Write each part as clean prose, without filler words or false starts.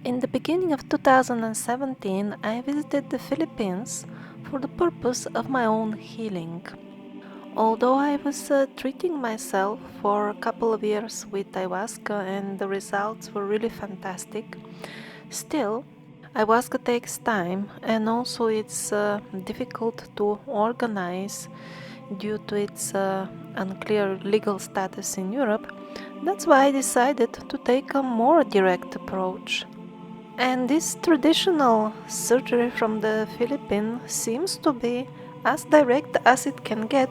In the beginning of 2017, I visited the Philippines for the purpose of my own healing. Although I was treating myself for a couple of years with ayahuasca and the results were really fantastic, still, ayahuasca takes time and also it's difficult to organize due to its unclear legal status in Europe. That's why I decided to take a more direct approach. And this traditional surgery from the Philippines seems to be as direct as it can get.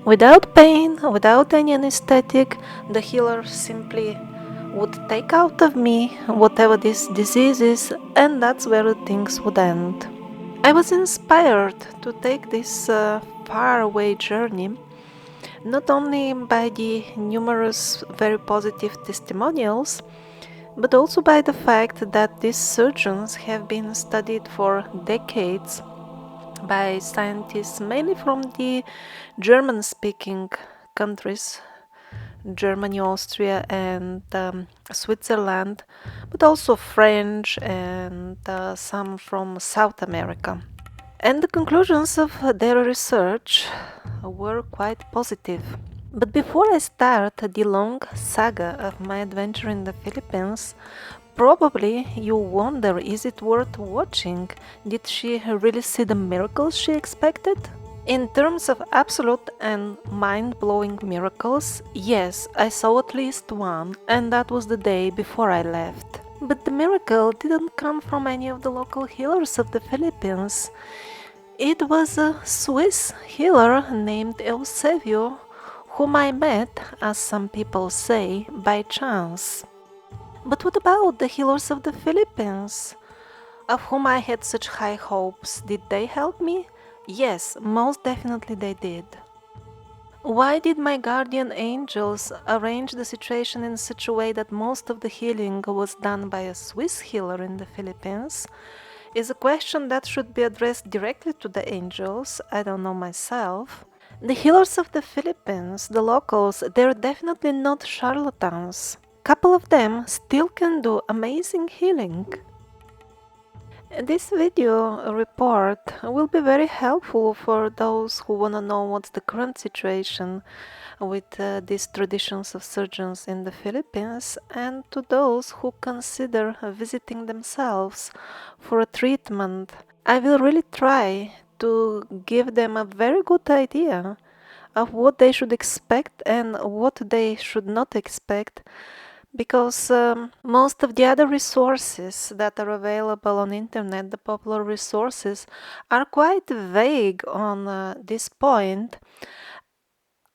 Without pain, without any anesthetic, the healer simply would take out of me whatever this disease is, and that's where things would end. I was inspired to take this faraway journey not only by the numerous very positive testimonials, but also by the fact that these surgeons have been studied for decades by scientists mainly from the German-speaking countries, Germany, Austria, and Switzerland, but also French and some from South America. And the conclusions of their research were quite positive. But before I start the long saga of my adventure in the Philippines, probably you wonder, is it worth watching? Did she really see the miracles she expected? In terms of absolute and mind-blowing miracles, yes, I saw at least one, and that was the day before I left. But the miracle didn't come from any of the local healers of the Philippines. It was a Swiss healer named Eusevio, whom I met, as some people say, by chance. But what about the healers of the Philippines, of whom I had such high hopes? Did they help me? Yes, most definitely they did. Why did my guardian angels arrange the situation in such a way that most of the healing was done by a Swiss healer in the Philippines? Is a question that should be addressed directly to the angels. I don't know myself. The healers of the Philippines, the locals, they're definitely not charlatans. Couple of them still can do amazing healing. This video report will be very helpful for those who want to know what's the current situation with these traditions of surgeons in the Philippines, and to those who consider visiting themselves for a treatment. I will really try to give them a very good idea of what they should expect and what they should not expect, because most of the other resources that are available on internet, the popular resources, are quite vague on this point,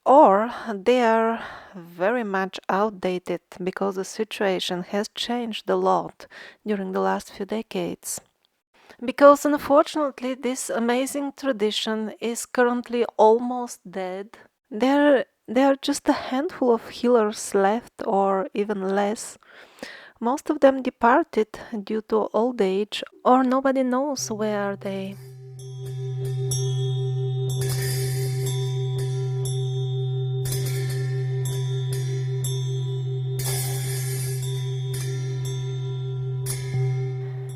or they are very much outdated because the situation has changed a lot during the last few decades. Because unfortunately this amazing tradition is currently almost dead. There are just a handful of healers left, or even less. Most of them departed due to old age, or nobody knows where are they.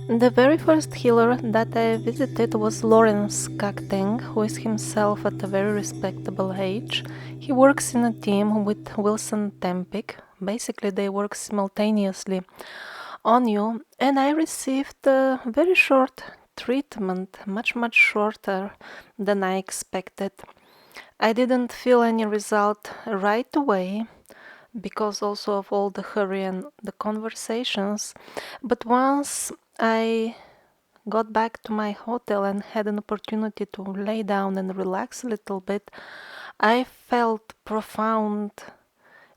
The very first healer that I visited was Lawrence Cacteng, who is himself at a very respectable age. He works in a team with Wilson Tempic. Basically, they work simultaneously on you, and I received a very short treatment, much shorter than I expected. I didn't feel any result right away because also of all the hurry and the conversations, but once I got back to my hotel and had an opportunity to lay down and relax a little bit, I felt profound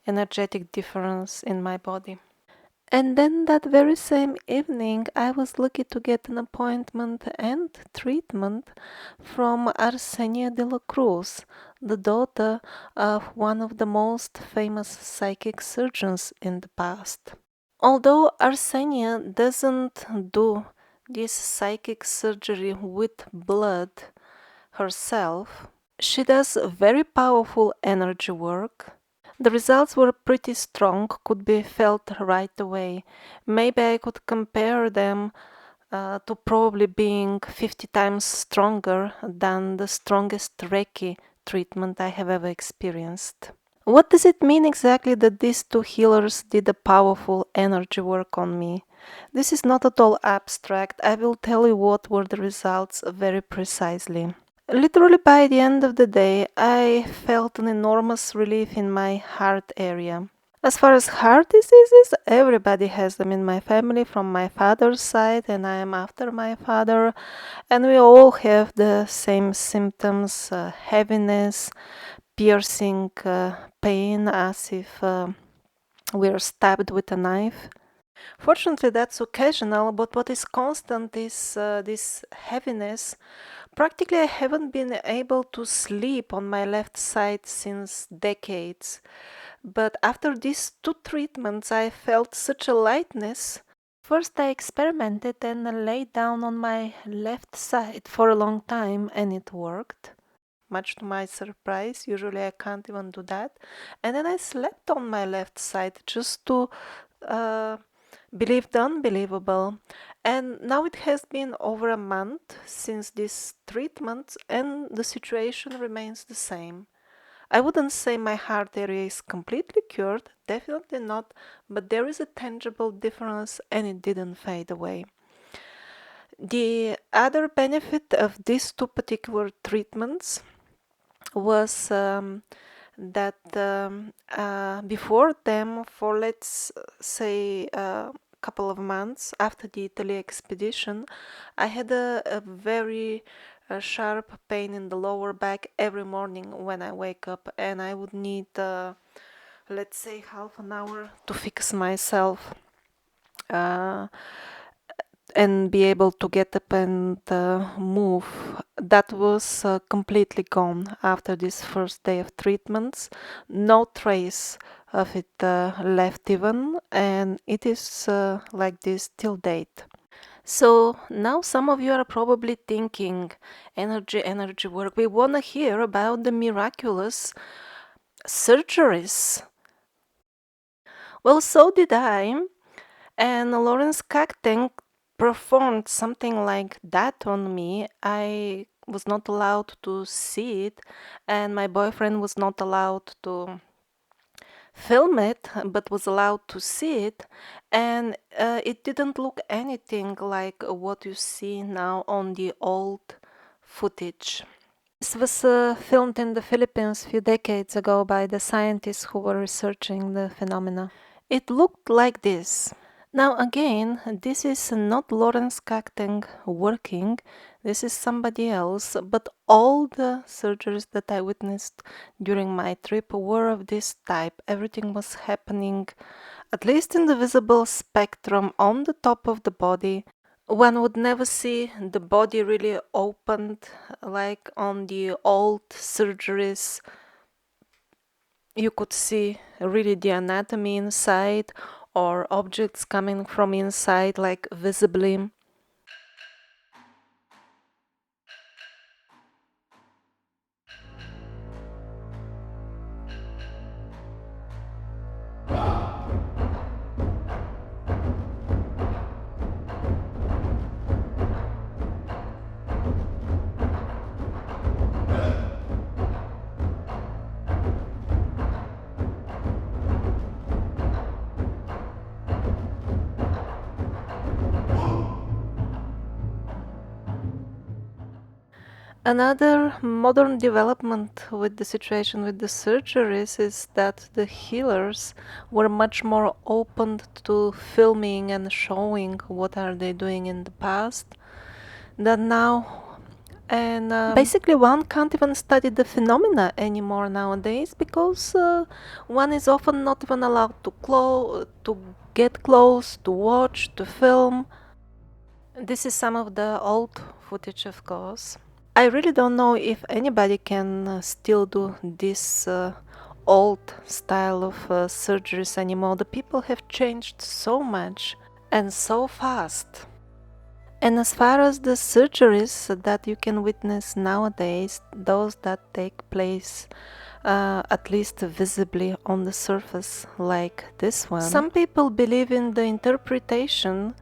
energetic difference in my body. And then that very same evening, I was lucky to get an appointment and treatment from Arsenia de la Cruz, the daughter of one of the most famous psychic surgeons in the past. Although Arsenia doesn't do this psychic surgery with blood herself, she does very powerful energy work. The results were pretty strong, could be felt right away. Maybe I could compare them to probably being 50 times stronger than the strongest Reiki treatment I have ever experienced. What does it mean exactly that these two healers did a powerful energy work on me? This is not at all abstract. I will tell you what were the results very precisely. Literally by the end of the day, I felt an enormous relief in my heart area. As far as heart diseases, everybody has them in my family from my father's side, and I am after my father, and we all have the same symptoms, heaviness, piercing pain as if we're stabbed with a knife. Fortunately, that's occasional, but what is constant is this heaviness. Practically, I haven't been able to sleep on my left side since decades. But after these two treatments, I felt such a lightness. First, I experimented and laid down on my left side for a long time, and it worked. Much to my surprise, usually I can't even do that. And then I slept on my left side just to uh, believe the unbelievable. And now it has been over a month since this treatment, and the situation remains the same. I wouldn't say my heart area is completely cured, definitely not, but there is a tangible difference and it didn't fade away. The other benefit of these two particular treatments was that before them, for let's say a couple of months after the Italy expedition, I had a very sharp pain in the lower back every morning when I wake up, and I would need, let's say, half an hour to fix myself. And be able to get up and move. That was completely gone after this first day of treatments. No trace of it left even, and it is like this till date. So now some of you are probably thinking, energy work. We want to hear about the miraculous surgeries. Well, so did I. And Lawrence Kakten performed something like that on me. I was not allowed to see it, and my boyfriend was not allowed to film it, but was allowed to see it. And it didn't look anything like what you see now on the old footage. This was filmed in the Philippines a few decades ago by the scientists who were researching the phenomena. It looked like this. Now again, this is not Lawrence Kakten working, this is somebody else, but all the surgeries that I witnessed during my trip were of this type. Everything was happening, at least in the visible spectrum, on the top of the body. One would never see the body really opened like on the old surgeries. You could see really the anatomy inside or objects coming from inside like visibly. Another modern development with the situation with the surgeries is that the healers were much more open to filming and showing what are they doing in the past than now. And basically one can't even study the phenomena anymore nowadays because one is often not even allowed to get close, to watch, to film. This is some of the old footage, of course. I really don't know if anybody can still do this old style of surgeries anymore. The people have changed so much and so fast. And as far as the surgeries that you can witness nowadays, those that take place at least visibly on the surface, like this one. Some people believe in the interpretation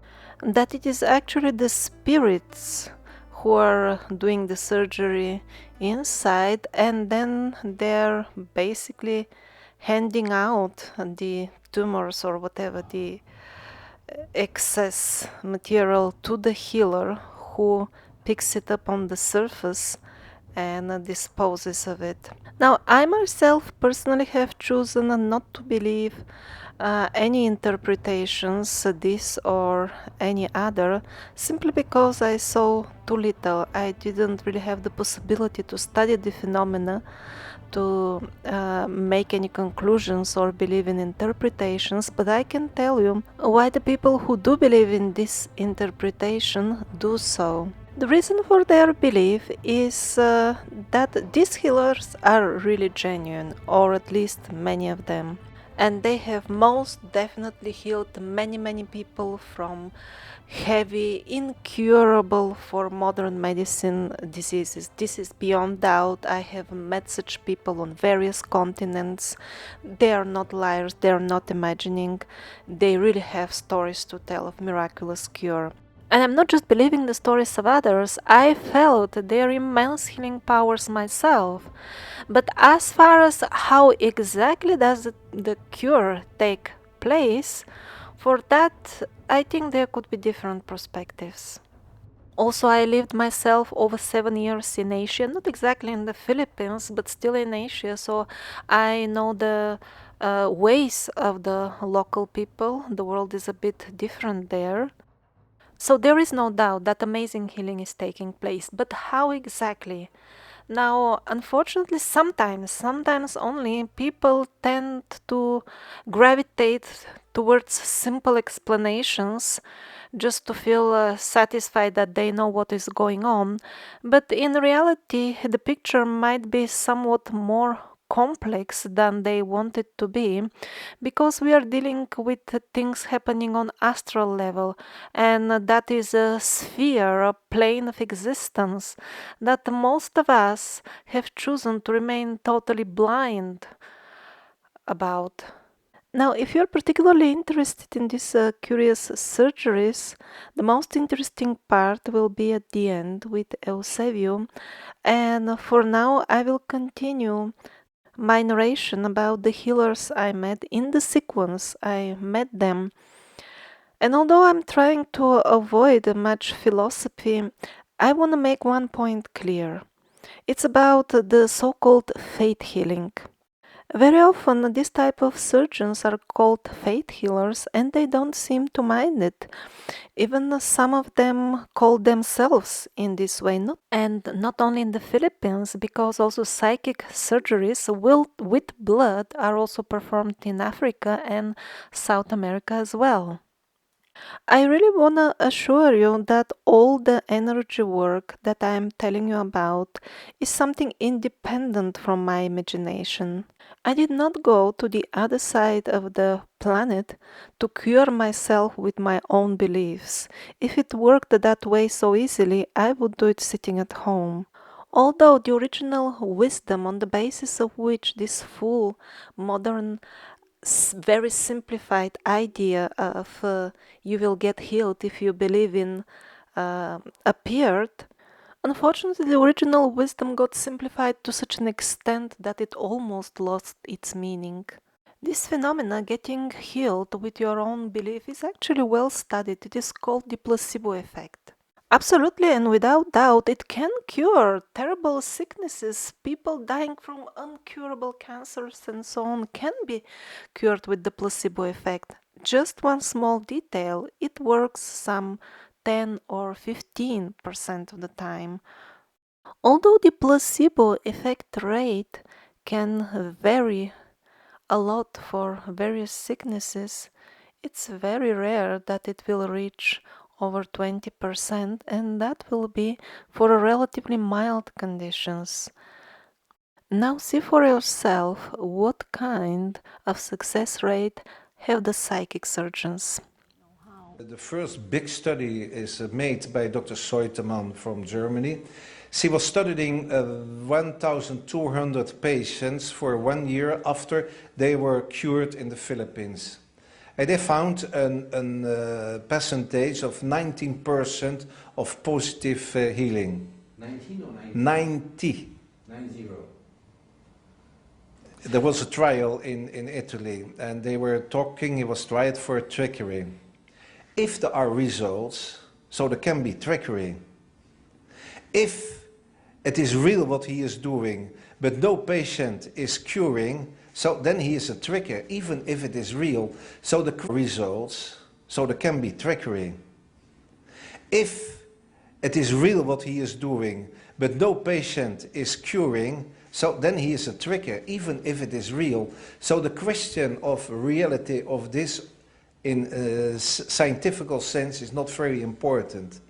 that it is actually the spirits who are doing the surgery inside, and then they're basically handing out the tumors or whatever the excess material to the healer, who picks it up on the surface and disposes of it. Now, I myself personally have chosen not to believe any interpretations, this or any other, simply because I saw too little. I didn't really have the possibility to study the phenomena to make any conclusions or believe in interpretations, but I can tell you why the people who do believe in this interpretation do so. The reason for their belief is that these healers are really genuine, or at least many of them. And they have most definitely healed many people from heavy, incurable for modern medicine diseases. This is beyond doubt. I have met such people on various continents. They are not liars, they are not imagining. They really have stories to tell of miraculous cure. And I'm not just believing the stories of others, I felt their immense healing powers myself. But as far as how exactly does the cure take place, for that I think there could be different perspectives. Also, I lived myself over 7 years in Asia, not exactly in the Philippines, but still in Asia, so I know the ways of the local people. The world is a bit different there. So there is no doubt that amazing healing is taking place, but how exactly? Now, unfortunately, sometimes only, people tend to gravitate towards simple explanations just to feel satisfied that they know what is going on. But in reality, the picture might be somewhat more complex than they want it to be, because we are dealing with things happening on astral level, and that is a sphere, a plane of existence that most of us have chosen to remain totally blind about. Now, if you're particularly interested in these curious surgeries, the most interesting part will be at the end with Eusevio, and for now I will continue my narration about the healers I met in the sequence I met them. And although I'm trying to avoid much philosophy, I want to make one point clear. It's about the so-called faith healing. Very often, this type of surgeons are called faith healers, and they don't seem to mind it. Even some of them call themselves in this way. And not only in the Philippines, because also psychic surgeries with blood are also performed in Africa and South America as well. I really want to assure you that all the energy work that I am telling you about is something independent from my imagination. I did not go to the other side of the planet to cure myself with my own beliefs. If it worked that way so easily, I would do it sitting at home. Although the original wisdom on the basis of which this full modern very simplified idea of you will get healed if you believe in appeared, unfortunately the original wisdom got simplified to such an extent that it almost lost its meaning. This phenomena, getting healed with your own belief, is actually well studied. It is called the placebo effect. Absolutely, and without doubt, it can cure terrible sicknesses. People dying from uncurable cancers and so on can be cured with the placebo effect. Just one small detail, it works some 10 or 15% of the time. Although the placebo effect rate can vary a lot for various sicknesses, it's very rare that it will reach over 20%, and that will be for relatively mild conditions. Now see for yourself what kind of success rate have the psychic surgeons. The first big study is made by Dr. Seutemann from Germany. She was studying 1,200 patients for 1 year after they were cured in the Philippines. And they found a percentage of 19% of positive healing. 19 or 90? 90. 90. There was a trial in Italy, and they were talking, it was tried for trickery. If there are results, so there can be trickery. If it is real what he is doing, but no patient is curing, so then he is a tricker, even if it is real. So the results, so there can be trickery. If it is real what he is doing, but no patient is curing, so then he is a tricker, even if it is real. So the question of reality of this in a scientific sense is not very important.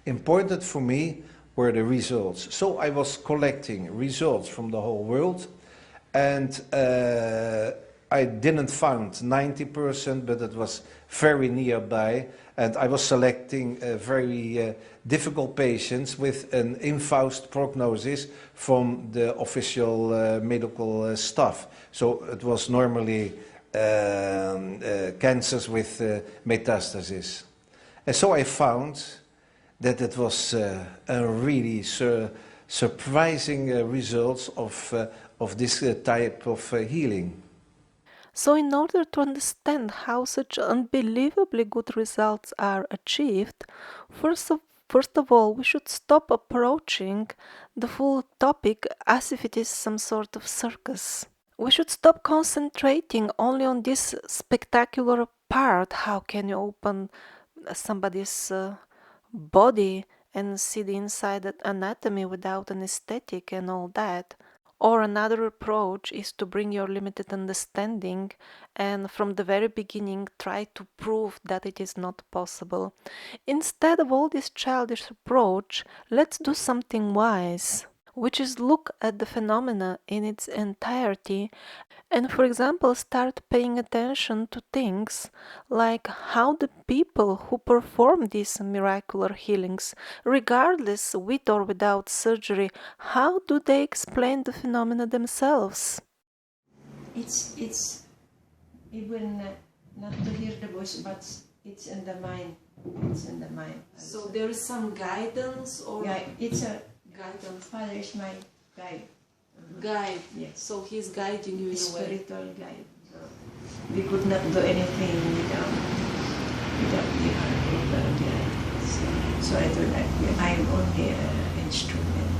Important for me were the results. So I was collecting results from the whole world, and I didn't find 90%, but it was very nearby, and I was selecting very difficult patients with an infaust prognosis from the official medical staff. So it was normally cancers with metastasis. And so I found that it was a really surprising results of this type of healing. So, in order to understand how such unbelievably good results are achieved, first of all, we should stop approaching the full topic as if it is some sort of circus. We should stop concentrating only on this spectacular part. How can you open somebody's body and see the inside anatomy without anesthetic and all that? Or another approach is to bring your limited understanding and from the very beginning try to prove that it is not possible. Instead of all this childish approach, let's do something wise, which is look at the phenomena in its entirety and, for example, start paying attention to things like how the people who perform these miraculous healings, regardless with or without surgery, how do they explain the phenomena themselves? It's even not to hear the voice, but it's in the mind. It's in the mind. So there is some guidance or Yeah, it's a guidance. Father is my guide. Guide. Yes. So he's guiding you in a way. Spiritual guide. So we could not do anything without the help of the guide. So I do that. I'm only an instrument.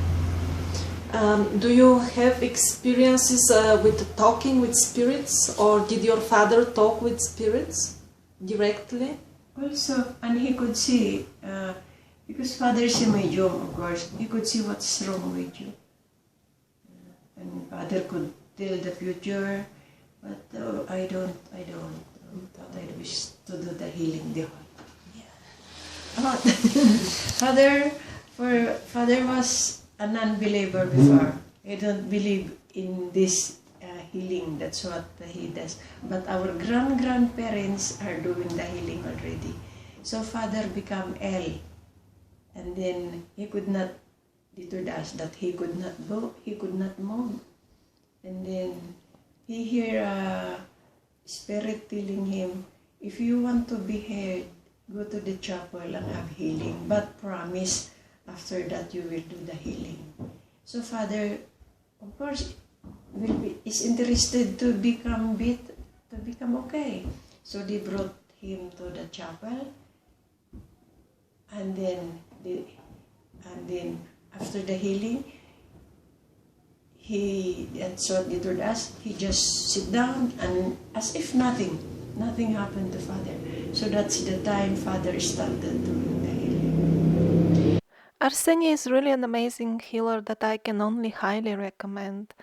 Do you have experiences with talking with spirits, or did your father talk with spirits directly? Also, and he could see, because Father is a medium, of course, he could see what's wrong with you. And Father could tell the future, but I don't. But I wish to do the healing, the heart. Yeah. Father was a non-believer before. He don't believe in this healing. That's what he does. But our grandparents are doing the healing already. So Father become ill, and then he could not. He told us that he could not go, he could not move, and then he hear a spirit telling him, "If you want to be healed, go to the chapel and have healing, but promise after that you will do the healing." So Father, of course, is interested to become okay. So they brought him to the chapel, and then after the healing, that's what they told us, he just sit down and as if nothing happened to Father. So that's the time Father started doing the healing. Arsenia is really an amazing healer that I can only highly recommend.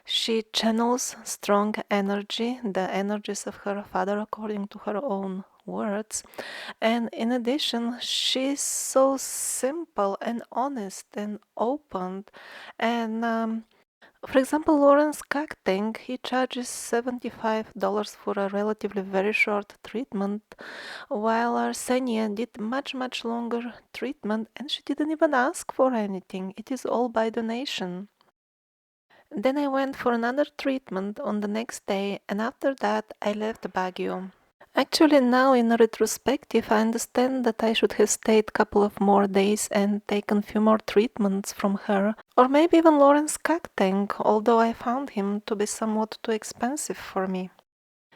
She channels strong energy, the energies of her father according to her own words. And in addition, she's so simple and honest and open. And For example, Lawrence Cacting, he charges $75 for a relatively very short treatment, while Arsenia did much longer treatment and she didn't even ask for anything. It is all by donation. Then I went for another treatment on the next day, and after that I left Baguio. Actually, now in retrospective, I understand that I should have stayed a couple of more days and taken few more treatments from her, or maybe even Lawrence Cacting, although I found him to be somewhat too expensive for me.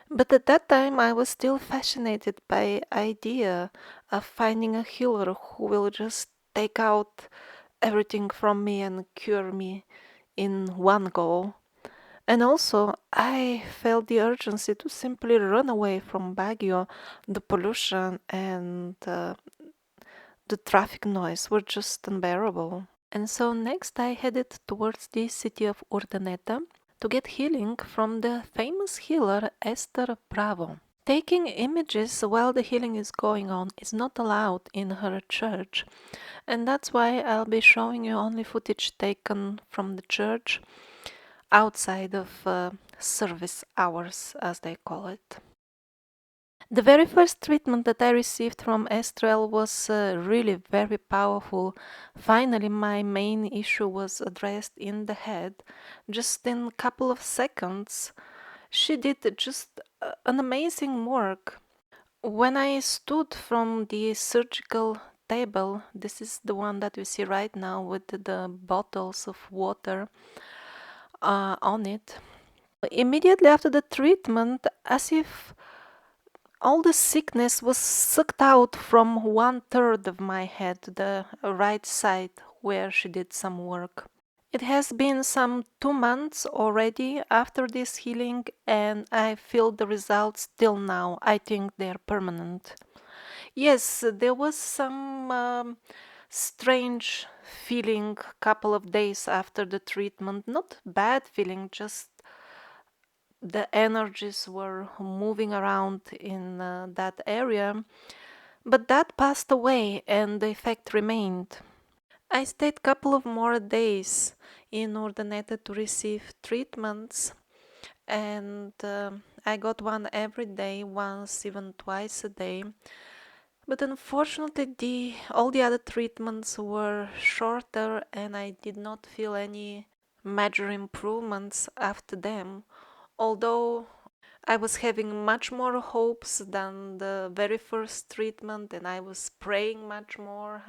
But at that time, I was still fascinated by idea of finding a healer who will just take out everything from me and cure me in one go. And also, I felt the urgency to simply run away from Baguio. The pollution and the traffic noise were just unbearable. And so next I headed towards the city of Urdaneta to get healing from the famous healer Ester Bravo. Taking images while the healing is going on is not allowed in her church, and that's why I'll be showing you only footage taken from the church outside of service hours, as they call it. The very first treatment that I received from Estrel was really very powerful. Finally, my main issue was addressed in the head. Just in a couple of seconds, she did just an amazing work. When I stood from the surgical table, this is the one that we see right now with the bottles of water on it. Immediately after the treatment, as if all the sickness was sucked out from 1/3 of my head, the right side where she did some work. It has been some 2 months already after this healing, and I feel the results till now. I think they're permanent. Yes, there was some strange feeling couple of days after the treatment. Not bad feeling, just the energies were moving around in that area, but that passed away and the effect remained. I stayed a couple of more days in Urdaneta to receive treatments, and I got one every day, once, even twice a day. But unfortunately, all the other treatments were shorter, and I did not feel any major improvements after them. Although I was having much more hopes than the very first treatment, and I was praying much more,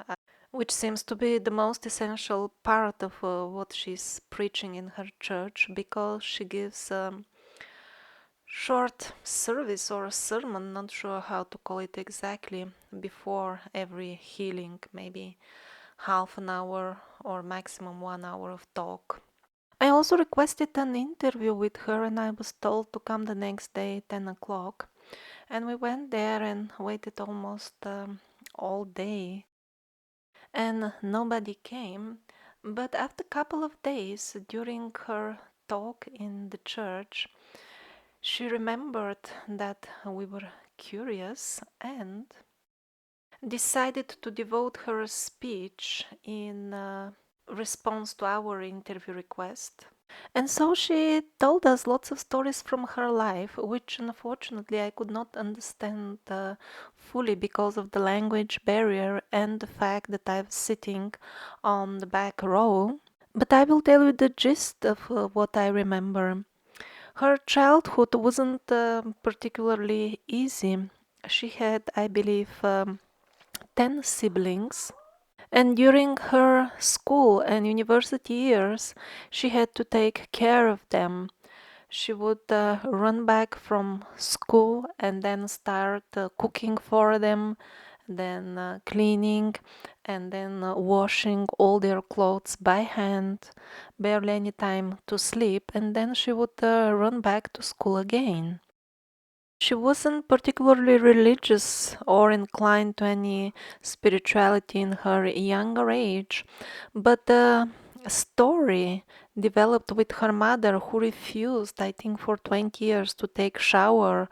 which seems to be the most essential part of what she's preaching in her church, because she gives short service or sermon, not sure how to call it exactly, before every healing, maybe half an hour or maximum 1 hour of talk. I also requested an interview with her, and I was told to come the next day, 10 o'clock. And we went there and waited almost all day, and nobody came. But after a couple of days, during her talk in the church, she remembered that we were curious and decided to devote her speech in response to our interview request. And so she told us lots of stories from her life, which unfortunately I could not understand fully because of the language barrier and the fact that I was sitting on the back row. But I will tell you the gist of what I remember. Her childhood wasn't particularly easy. She had, I believe, 10 siblings. And during her school and university years, she had to take care of them. She would run back from school and then start cooking for them, then cleaning, and then washing all their clothes by hand, barely any time to sleep, and then she would run back to school again. She wasn't particularly religious or inclined to any spirituality in her younger age, but the story developed with her mother, who refused, I think, for 20 years to take shower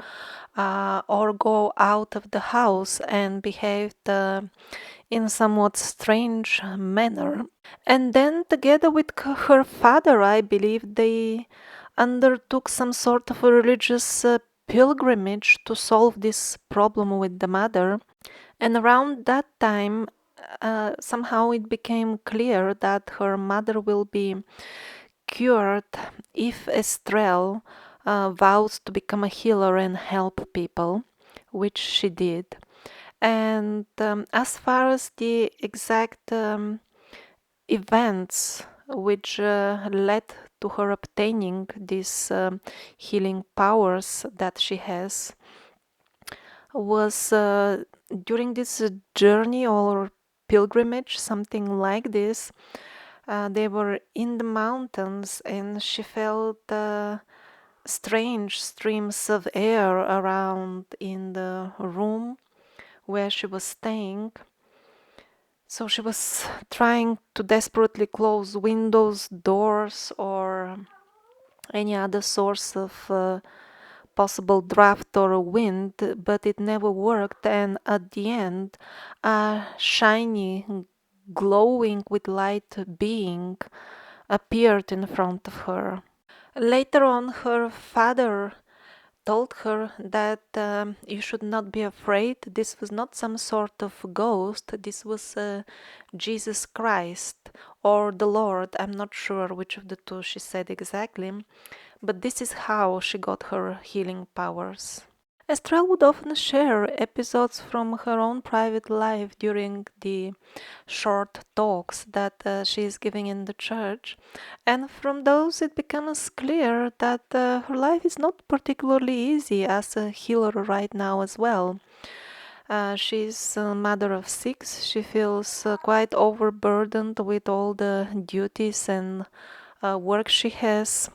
or go out of the house, and behaved in somewhat strange manner. And then, together with her father, I believe they undertook some sort of a religious pilgrimage to solve this problem with the mother. And around that time, somehow it became clear that her mother will be cured if Estrelle vows to become a healer and help people, which she did. And as far as the exact events which led to her obtaining these healing powers that she has, was during this journey or pilgrimage, something like this. They were in the mountains, and she felt strange streams of air around in the room where she was staying. So she was trying to desperately close windows, doors, or any other source of possible draft or wind, but it never worked. And at the end, a shiny, glowing with light being appeared in front of her. Later on, her father told her that you should not be afraid. This was not some sort of ghost. This was Jesus Christ or the Lord. I'm not sure which of the two she said exactly, but this is how she got her healing powers. Estrelle would often share episodes from her own private life during the short talks that she is giving in the church, and from those it becomes clear that her life is not particularly easy as a healer right now as well. She's a mother of 6. She feels quite overburdened with all the duties and work she has.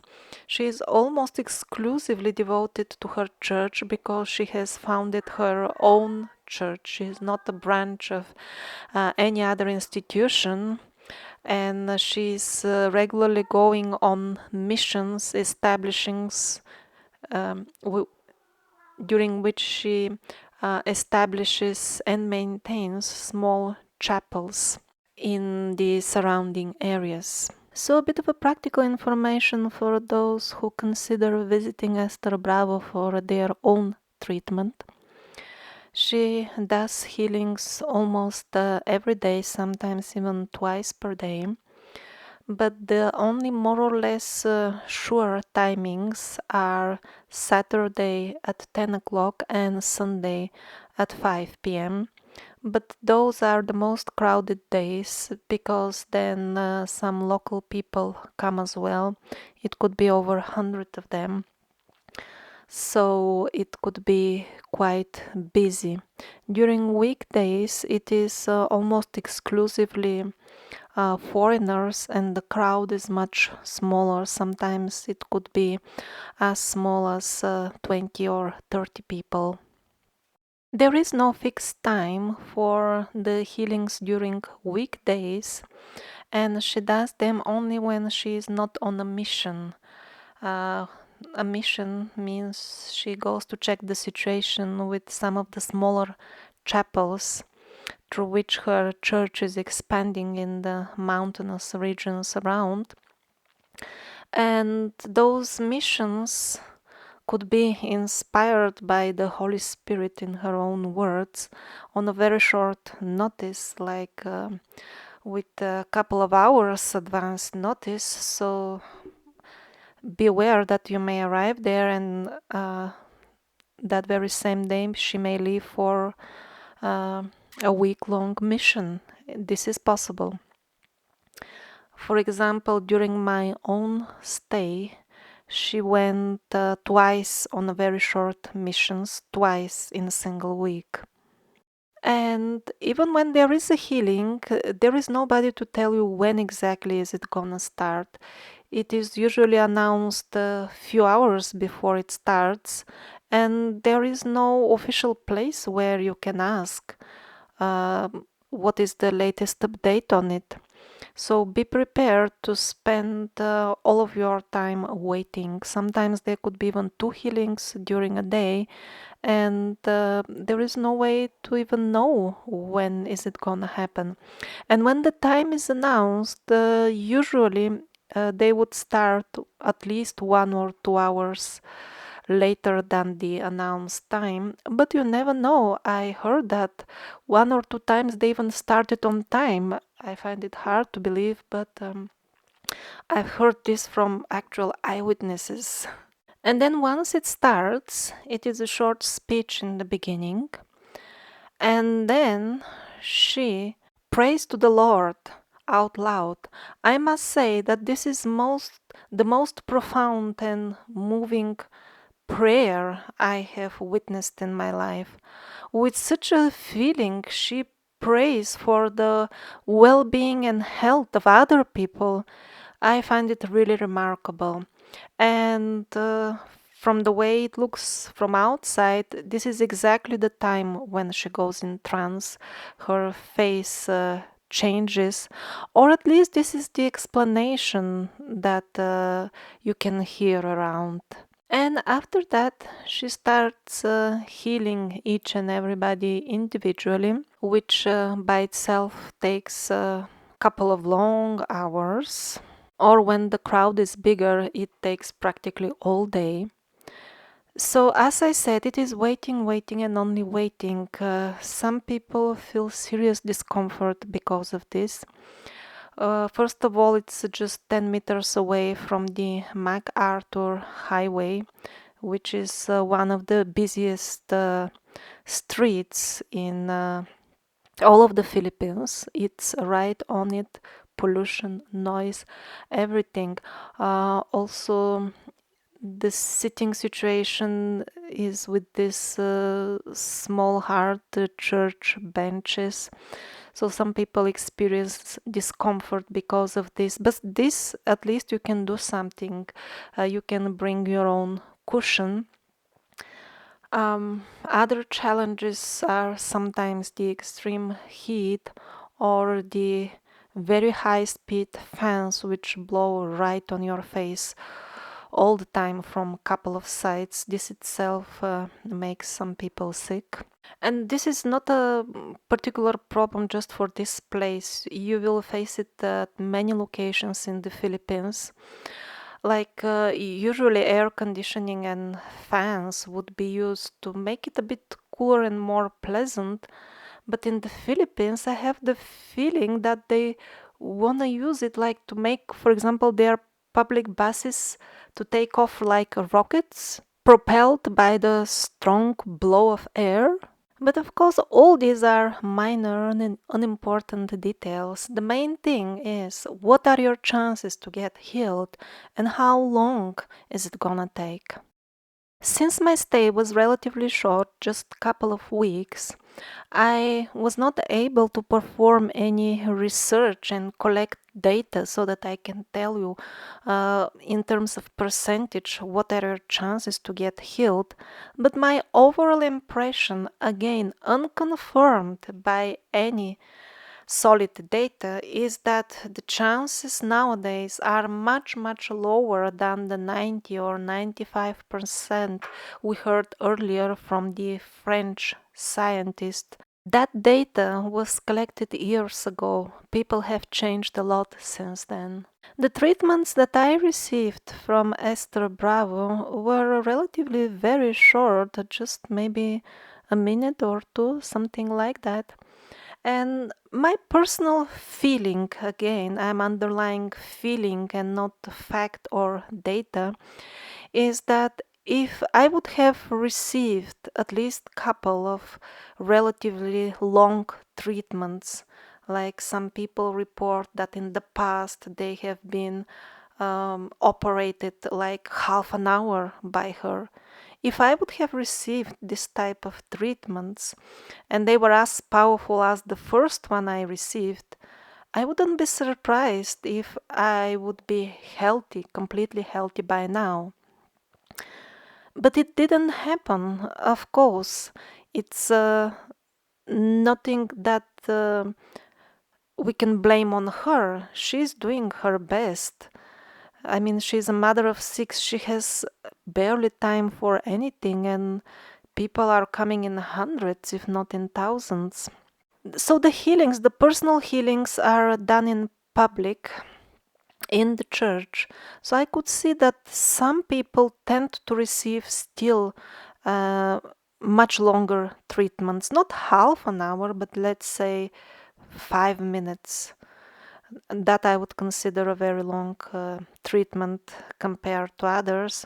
She is almost exclusively devoted to her church because she has founded her own church. She is not a branch of any other institution, and she's regularly going on missions, establishing during which she establishes and maintains small chapels in the surrounding areas. So, a bit of a practical information for those who consider visiting Ester Bravo for their own treatment. She does healings almost every day, sometimes even twice per day. But the only more or less sure timings are Saturday at 10 o'clock and Sunday at 5 p.m. But those are the most crowded days because then some local people come as well. It could be over 100 of them. So it could be quite busy. During weekdays, it is almost exclusively foreigners, and the crowd is much smaller. Sometimes it could be as small as 20 or 30 people. There is no fixed time for the healings during weekdays, and she does them only when she is not on a mission. A mission means she goes to check the situation with some of the smaller chapels through which her church is expanding in the mountainous regions around. And those missions could be inspired by the Holy Spirit, in her own words, on a very short notice, like with a couple of hours advance notice. So beware that you may arrive there and that very same day she may leave for a week-long mission. This is possible. For example, during my own stay, she went twice on a very short missions, twice in a single week. And even when there is a healing, there is nobody to tell you when exactly is it gonna start. It is usually announced a few hours before it starts, and there is no official place where you can ask what is the latest update on it. So be prepared to spend all of your time waiting. Sometimes there could be even 2 healings during a day, and there is no way to even know when is it gonna happen. And when the time is announced, usually they would start at least 1 or 2 hours later than the announced time. But you never know. I heard that 1 or 2 times they even started on time. I find it hard to believe, but I've heard this from actual eyewitnesses. And then once it starts, it is a short speech in the beginning, and then she prays to the Lord out loud. I must say that this is the most profound and moving prayer I have witnessed in my life. With such a feeling, she prays for the well being and health of other people. I find it really remarkable. And from the way it looks from outside, this is exactly the time when she goes in trance. Her face changes, or at least this is the explanation that you can hear around. And after that, she starts healing each and everybody individually, which by itself takes a couple of long hours. Or when the crowd is bigger, it takes practically all day. So, as I said, it is waiting, waiting, and only waiting. Some people feel serious discomfort because of this. First of all, it's just 10 meters away from the MacArthur Highway, which is one of the busiest streets in all of the Philippines. It's right on it, pollution, noise, everything. Also, the sitting situation is with this small hard church benches. So some people experience discomfort because of this, but this at least you can do something. You can bring your own cushion. Other challenges are sometimes the extreme heat or the very high speed fans which blow right on your face all the time from a couple of sides. This itself makes some people sick. And this is not a particular problem just for this place. You will face it at many locations in the Philippines. Like usually air conditioning and fans would be used to make it a bit cooler and more pleasant. But in the Philippines, I have the feeling that they want to use it like to make, for example, their public buses to take off like rockets propelled by the strong blow of air. But of course, all these are minor and unimportant details. The main thing is what are your chances to get healed and how long is it gonna take? Since my stay was relatively short, just a couple of weeks, I was not able to perform any research and collect data so that I can tell you in terms of percentage what are your chances to get healed. But my overall impression, again unconfirmed by any solid data, is that the chances nowadays are much, much lower than the 90 or 95% we heard earlier from the French scientist. That data was collected years ago. People have changed a lot since then. The treatments that I received from Ester Bravo were relatively very short, just maybe a minute or two, something like that. And my personal feeling, again, I'm underlying feeling and not fact or data, is that if I would have received at least couple of relatively long treatments, like some people report that in the past they have been operated like half an hour by her. If I would have received this type of treatments and they were as powerful as the first one I received, I wouldn't be surprised if I would be healthy, completely healthy by now. But it didn't happen, of course. It's nothing that we can blame on her. She's doing her best. I mean, she's a mother of 6. She has barely time for anything, and people are coming in hundreds, if not in thousands. So the healings, the personal healings, are done in public in the church. So I could see that some people tend to receive still uh, much longer treatments, not half an hour, but let's say 5 minutes. That I would consider a very long treatment compared to others.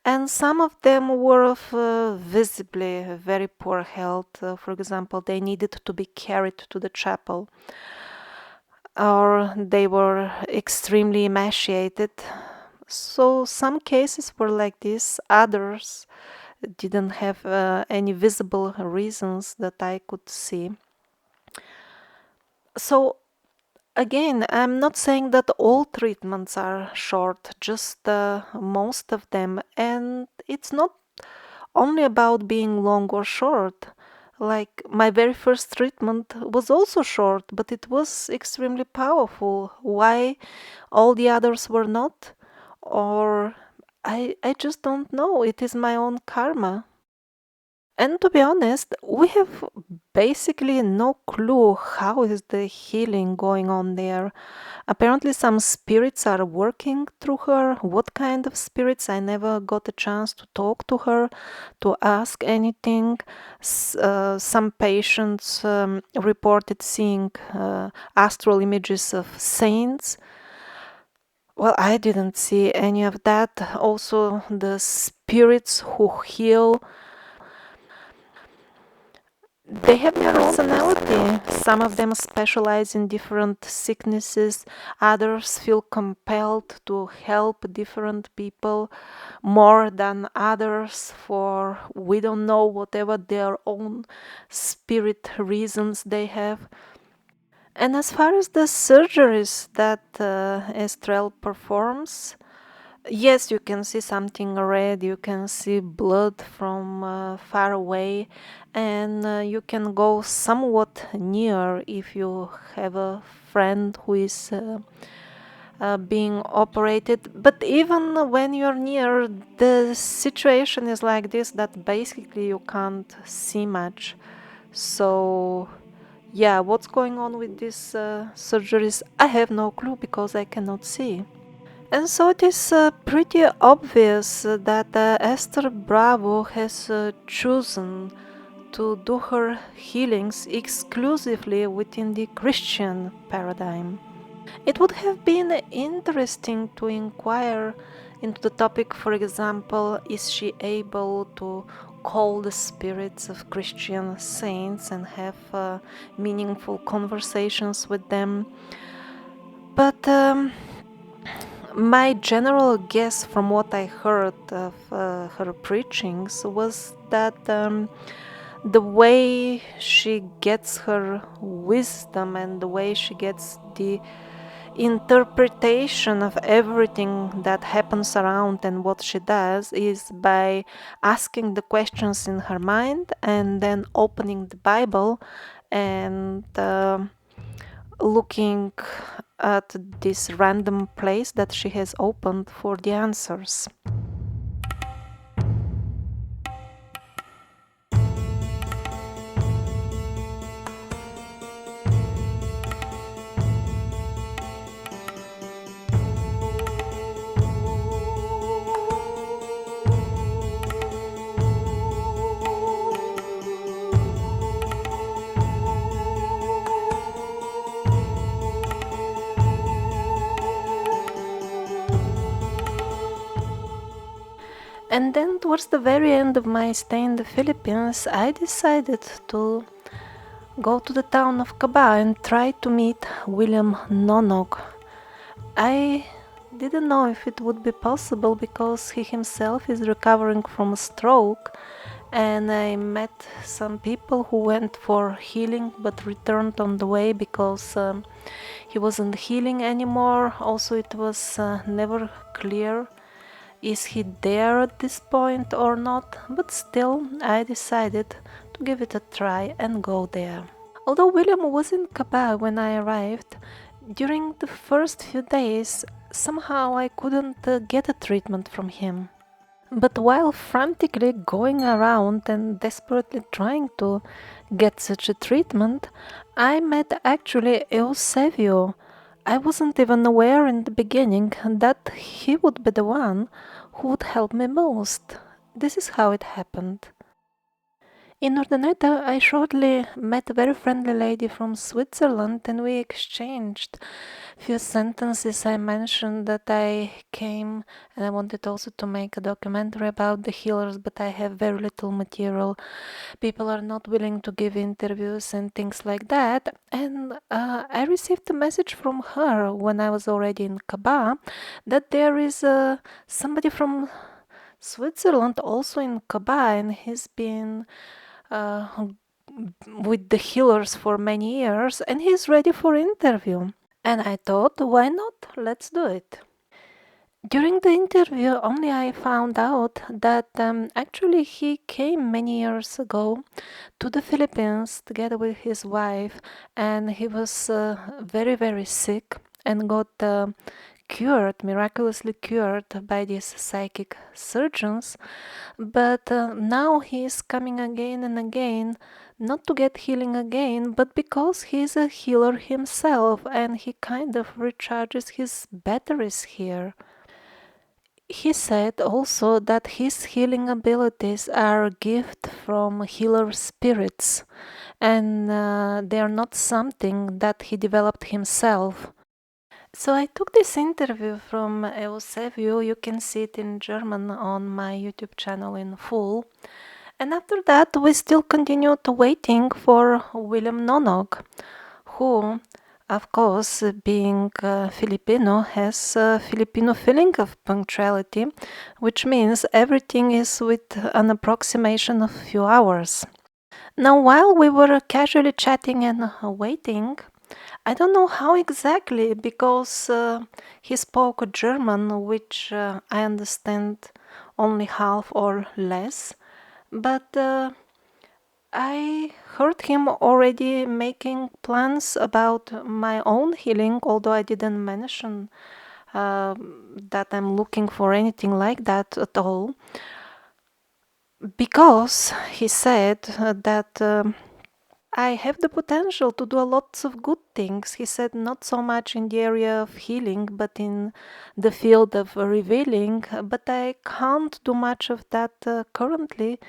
And some of them were of visibly very poor health. For example, they needed to be carried to the chapel, or they were extremely emaciated. So some cases were like this, others didn't have any visible reasons that I could see. So again, I'm not saying that all treatments are short, just most of them. And it's not only about being long or short. Like my very first treatment was also short, but it was extremely powerful. Why all the others were not? Or I just don't know. It is my own karma. And to be honest, we have basically no clue how is the healing going on there. Apparently some spirits are working through her. What kind of spirits? I never got a chance to talk to her, to ask anything. Some patients reported seeing astral images of saints. Well, I didn't see any of that. Also, the spirits who heal, they have personality. Some of them specialize in different sicknesses. Others feel compelled to help different people more than others for we don't know whatever their own spirit reasons they have. And as far as the surgeries that Estrel performs, yes, you can see something red, you can see blood from far away, and you can go somewhat near if you have a friend who is being operated. But even when you're near, the situation is like this that basically you can't see much. So, yeah, what's going on with these surgeries? I have no clue because I cannot see. And so it is pretty obvious that Esther Bravo has chosen to do her healings exclusively within the Christian paradigm. It would have been interesting to inquire into the topic, for example, is she able to call the spirits of Christian saints and have meaningful conversations with them? But my general guess from what I heard of her preachings was that the way she gets her wisdom and the way she gets the interpretation of everything that happens around and what she does is by asking the questions in her mind and then opening the Bible and looking at this random place that she has opened for the answers. And then, towards the very end of my stay in the Philippines, I decided to go to the town of Cabá and try to meet William Nonog. I didn't know if it would be possible because he himself is recovering from a stroke, and I met some people who went for healing but returned on the way because he wasn't healing anymore. Also, it was never clear is he there at this point or not, but still I decided to give it a try and go there. Although William was in Kaba when I arrived, during the first few days, somehow I couldn't get a treatment from him. But while frantically going around and desperately trying to get such a treatment, I met actually Eusevio. I wasn't even aware in the beginning that he would be the one who would help me most. This is how it happened. In Urdaneta, I shortly met a very friendly lady from Switzerland and we exchanged few sentences. I mentioned that I came and I wanted also to make a documentary about the healers, but I have very little material. People are not willing to give interviews and things like that. And I received a message from her when I was already in Kaba that there is somebody from Switzerland also in Kaba, and he's been uh, with the healers for many years and he's ready for interview. And I thought, why not? Let's do it. During the interview, only I found out that actually he came many years ago to the Philippines together with his wife, and he was very, very sick and got cured, miraculously cured by these psychic surgeons. But now he is coming again and again, not to get healing again, but because he's a healer himself and he kind of recharges his batteries here. He said also that his healing abilities are a gift from healer spirits and they are not something that he developed himself. So I took this interview from Eusevio. You can see it in German on my YouTube channel in full. And after that, we still continued waiting for William Nonog, who, of course, being Filipino, has a Filipino feeling of punctuality, which means everything is with an approximation of few hours. Now, while we were casually chatting and waiting, I don't know how exactly, because he spoke German, which I understand only half or less, but I heard him already making plans about my own healing, although I didn't mention that I'm looking for anything like that at all, because he said that I have the potential to do lots of good things. He said not so much in the area of healing, but in the field of revealing. But I can't do much of that currently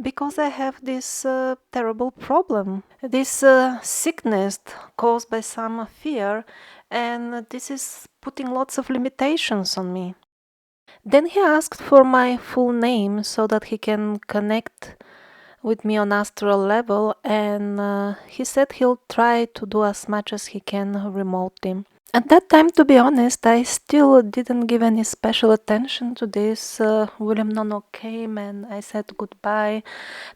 because I have this terrible problem, this sickness caused by some fear, and this is putting lots of limitations on me. Then he asked for my full name so that he can connect with me on astral level, and he said he'll try to do as much as he can remotely. At that time, to be honest, I still didn't give any special attention to this. William Nono came and I said goodbye,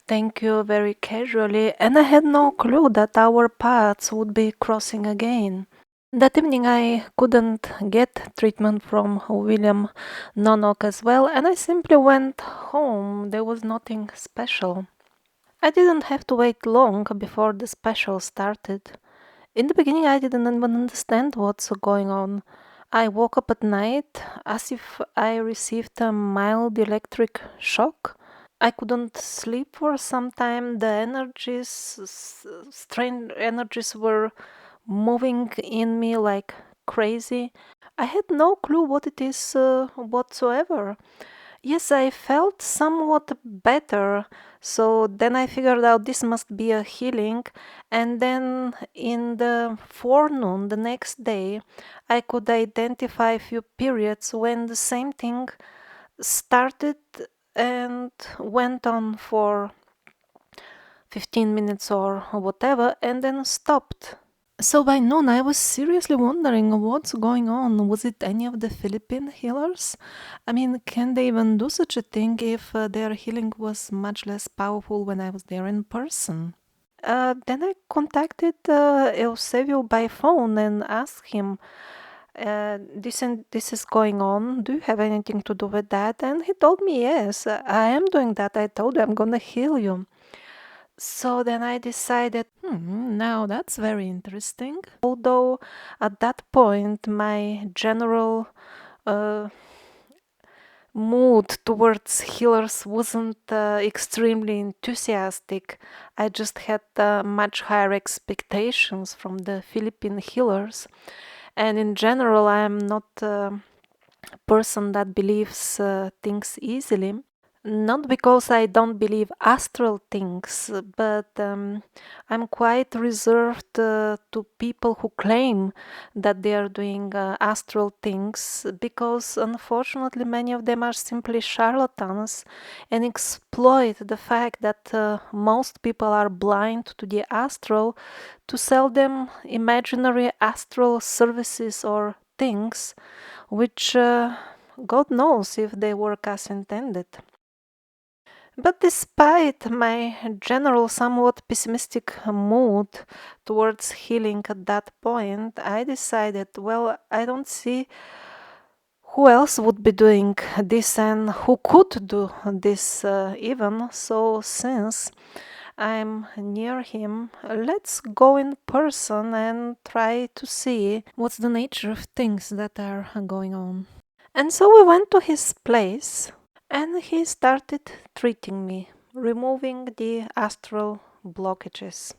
thank you, very casually, and I had no clue that our paths would be crossing again. That evening I couldn't get treatment from William Nonok as well, and I simply went home. There was nothing special. I didn't have to wait long before the special started. In the beginning, I didn't even understand what's going on. I woke up at night as if I received a mild electric shock. I couldn't sleep for some time. The energies, strange energies, were moving in me like crazy. I had no clue what it is whatsoever. Yes, I felt somewhat better. So then I figured out this must be a healing. And then in the forenoon, the next day, I could identify a few periods when the same thing started and went on for 15 minutes or whatever and then stopped. So by noon, I was seriously wondering what's going on. Was it any of the Philippine healers? I mean, can they even do such a thing if their healing was much less powerful when I was there in person? Then I contacted Eusevio by phone and asked him, this and this is going on. Do you have anything to do with that? And he told me, yes, I am doing that. I told you I'm gonna heal you. So then I decided, now that's very interesting. Although at that point my general uh, mood towards healers wasn't extremely enthusiastic. I just had much higher expectations from the Philippine healers. And in general, I'm not a person that believes things easily. Not because I don't believe astral things, but I'm quite reserved to people who claim that they are doing astral things, because unfortunately many of them are simply charlatans and exploit the fact that most people are blind to the astral to sell them imaginary astral services or things, which God knows if they work as intended. But despite my general somewhat pessimistic mood towards healing at that point, I decided, well, I don't see who else would be doing this and who could do this even. So, since I'm near him, let's go in person and try to see what's the nature of things that are going on. And so we went to his place. And he started treating me, removing the astral blockages.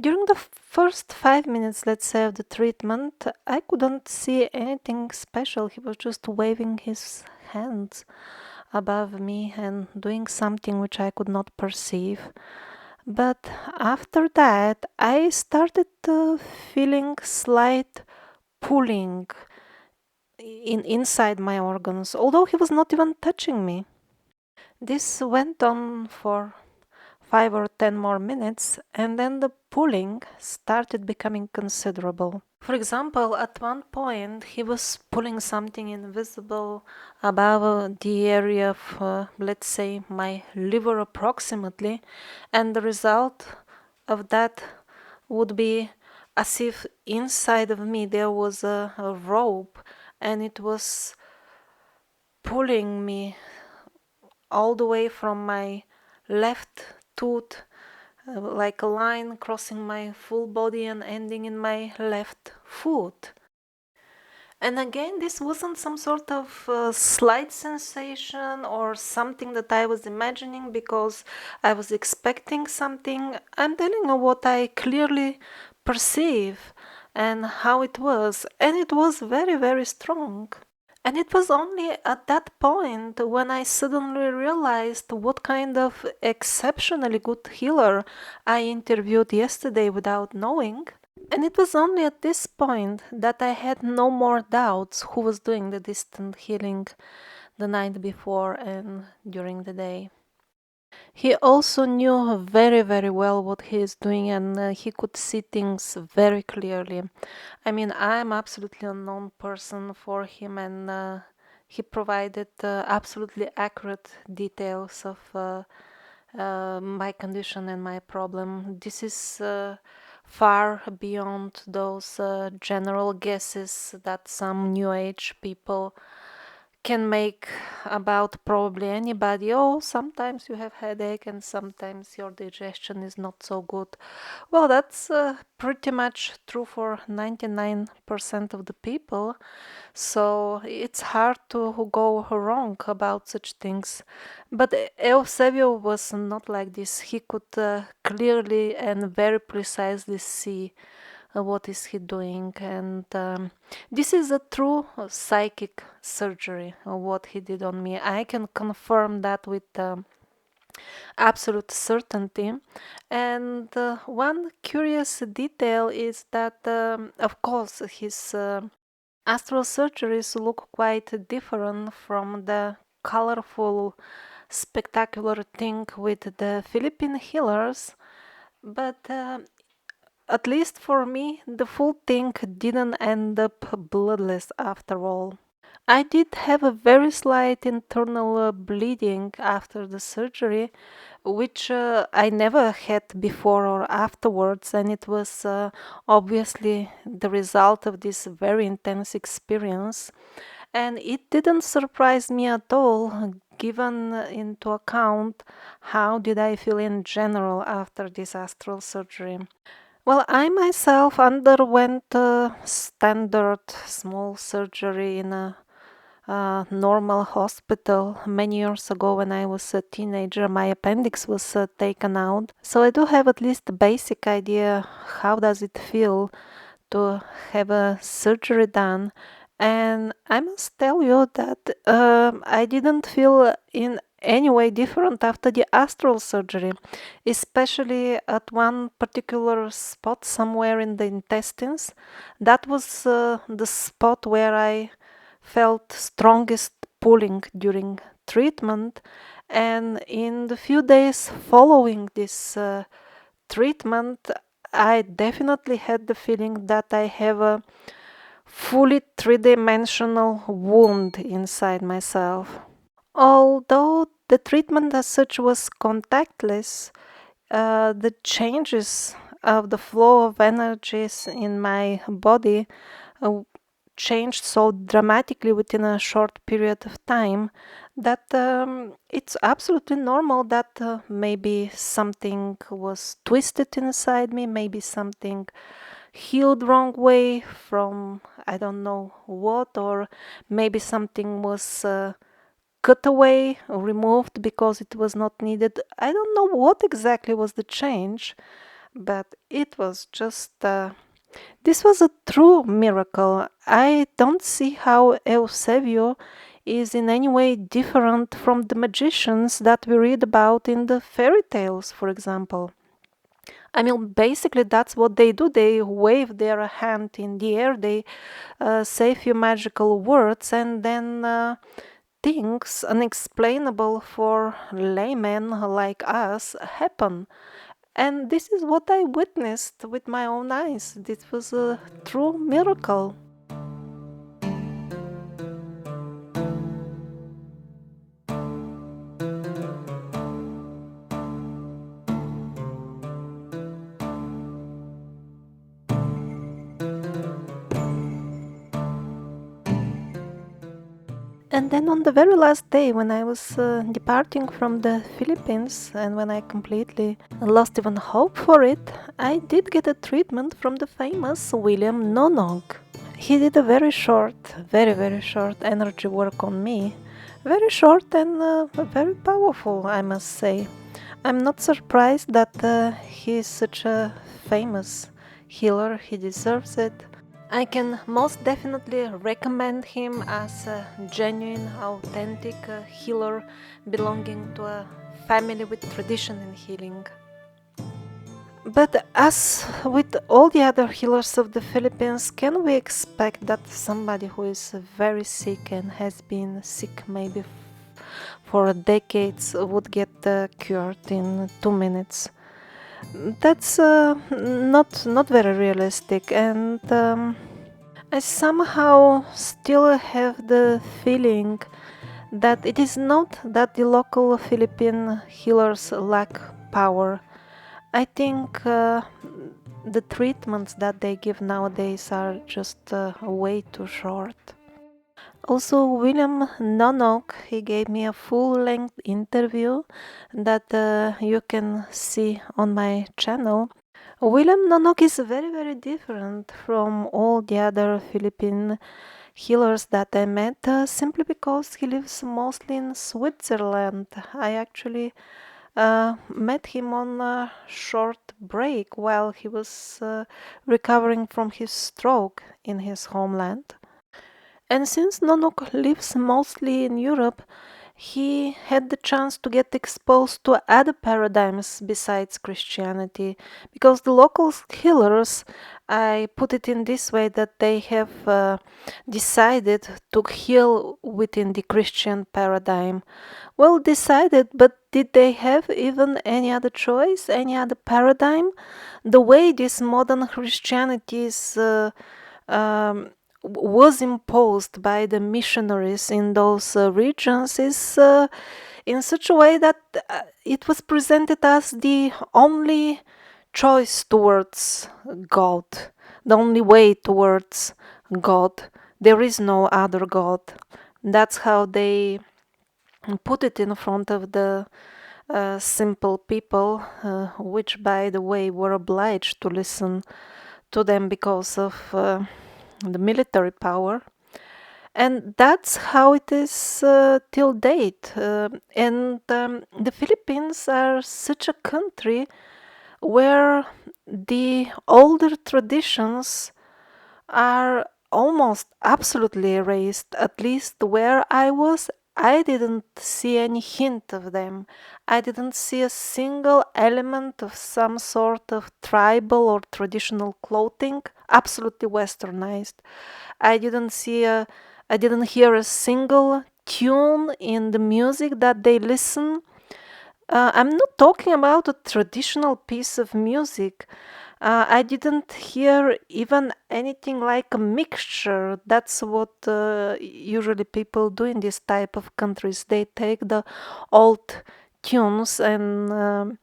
During the first 5 minutes, let's say, of the treatment, I couldn't see anything special. He was just waving his hands above me and doing something which I could not perceive. But after that, I started feeling slight pulling inside my organs, although he was not even touching me. This went on for 5 or 10 more minutes, and then the pulling started becoming considerable. For example, at one point he was pulling something invisible above the area of, let's say, my liver approximately, and the result of that would be as if inside of me there was a rope and it was pulling me all the way from my left tooth, like a line crossing my full body and ending in my left foot. And again, this wasn't some sort of slight sensation or something that I was imagining because I was expecting something. I'm telling you what I clearly perceive and how it was, and it was very, very strong. And it was only at that point when I suddenly realized what kind of exceptionally good healer I interviewed yesterday without knowing. And it was only at this point that I had no more doubts who was doing the distant healing the night before and during the day. He also knew very, very well what he is doing, and he could see things very clearly. I mean, I'm absolutely a known person for him, and he provided absolutely accurate details of my condition and my problem. This is far beyond those general guesses that some New Age people can make about probably anybody. Oh, sometimes you have headache and sometimes your digestion is not so good. Well, that's pretty much true for 99% of the people. So it's hard to go wrong about such things. But Eusevio was not like this. He could clearly and very precisely see what is he doing, and this is a true psychic surgery, what he did on me. I can confirm that with absolute certainty. And one curious detail is that of course his astral surgeries look quite different from the colorful spectacular thing with the Philippine healers, but at least for me, the full thing didn't end up bloodless after all. I did have a very slight internal bleeding after the surgery, which I never had before or afterwards, and it was obviously the result of this very intense experience. And it didn't surprise me at all, given into account how did I feel in general after this astral surgery. Well, I myself underwent a standard small surgery in a normal hospital many years ago when I was a teenager. My appendix was taken out, so I do have at least a basic idea how does it feel to have a surgery done. And I must tell you that I didn't feel in any way different after the astral surgery, especially at one particular spot somewhere in the intestines. That was the spot where I felt strongest pulling during treatment. And in the few days following this treatment, I definitely had the feeling that I have a fully three-dimensional wound inside myself. Although the treatment as such was contactless, the changes of the flow of energies in my body uh, changed so dramatically within a short period of time that it's absolutely normal that maybe something was twisted inside me, maybe something healed wrong way from I don't know what, or maybe something was cut away or removed because it was not needed. I don't know what exactly was the change, but it was just this was a true miracle. I don't see how Eusevio is in any way different from the magicians that we read about in the fairy tales, for example. I mean, basically, that's what they do. They wave their hand in the air, they say a few magical words, and then things unexplainable for laymen like us happen. And this is what I witnessed with my own eyes. This was a true miracle. And then on the very last day, when I was departing from the Philippines and when I completely lost even hope for it, I did get a treatment from the famous William Nonog. He did a very short, very, very short energy work on me. Very short and very powerful, I must say. I'm not surprised that he is such a famous healer. He deserves it. I can most definitely recommend him as a genuine, authentic healer belonging to a family with tradition in healing. But as with all the other healers of the Philippines, can we expect that somebody who is very sick and has been sick maybe for decades would get cured in 2 minutes? That's not very realistic, and I somehow still have the feeling that it is not that the local Philippine healers lack power. I think the treatments that they give nowadays are just way too short. Also, William Nonog, he gave me a full-length interview that you can see on my channel. William Nonog is very, very different from all the other Philippine healers that I met, simply because he lives mostly in Switzerland. I actually met him on a short break while he was recovering from his stroke in his homeland. And since Nonok lives mostly in Europe, he had the chance to get exposed to other paradigms besides Christianity, because the local healers, I put it in this way, that they have decided to heal within the Christian paradigm. Well, decided, but did they have even any other choice, any other paradigm? The way this modern Christianity is was imposed by the missionaries in those regions is in such a way that it was presented as the only choice towards God, the only way towards God. There is no other God. That's how they put it in front of the simple people, which, by the way, were obliged to listen to them because of the military power. And that's how it is till date. And the Philippines are such a country where the older traditions are almost absolutely erased. At least where I was, I didn't see any hint of them. I didn't see a single element of some sort of tribal or traditional clothing, absolutely westernized. I didn't see a I didn't hear a single tune in the music that they listen. I'm not talking about a traditional piece of music. I didn't hear even anything like a mixture. That's what usually people do in this type of countries. They take the old tunes and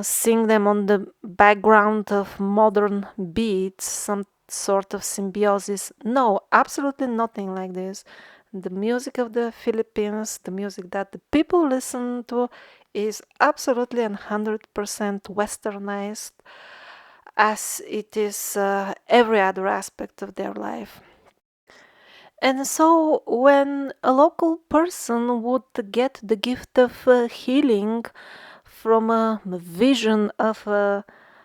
sing them on the background of modern beats, some sort of symbiosis. No, absolutely nothing like this. The music of the Philippines, the music that the people listen to, is absolutely 100% westernized, as it is every other aspect of their life. And so, when a local person would get the gift of healing from a vision of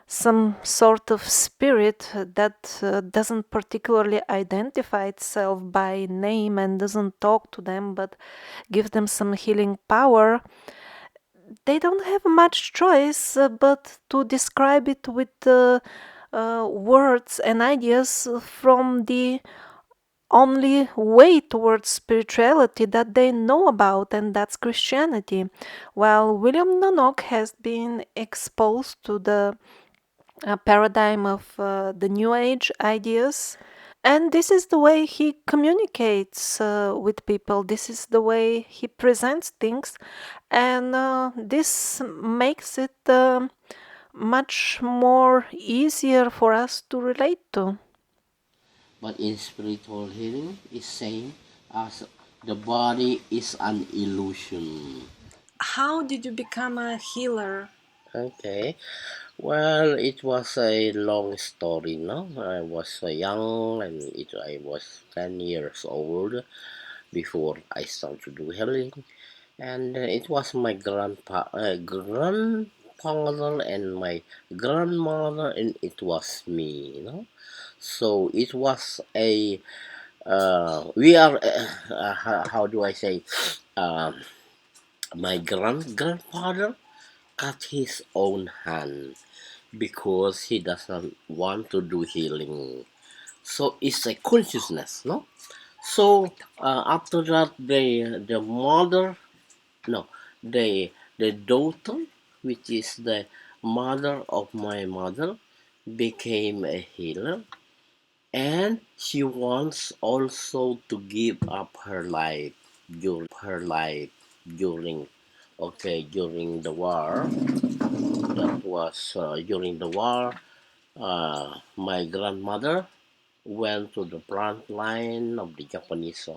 some sort of spirit that doesn't particularly identify itself by name and doesn't talk to them but gives them some healing power, they don't have much choice but to describe it with words and ideas from the only way towards spirituality that they know about, and that's Christianity. While William Nonog has been exposed to the paradigm of the New Age ideas, and this is the way he communicates with people, this is the way he presents things, and this makes it much more easier for us to relate to. But in spiritual healing is same as the body is an illusion. How did you become a healer? Okay. Well, it was a long story, no? I was young and I was 10 years old before I started to do healing. And it was my grandfather and my grandmother, and it was me. So it was a, we are, how do I say, um, my grandfather cut his own hand because he doesn't want to do healing. So it's a consciousness, no? So after that, the mother, no, the daughter, which is the mother of my mother, became a healer, and she wants also to give up her life during the war. That was during the war. My grandmother went to the front line of the Japanese,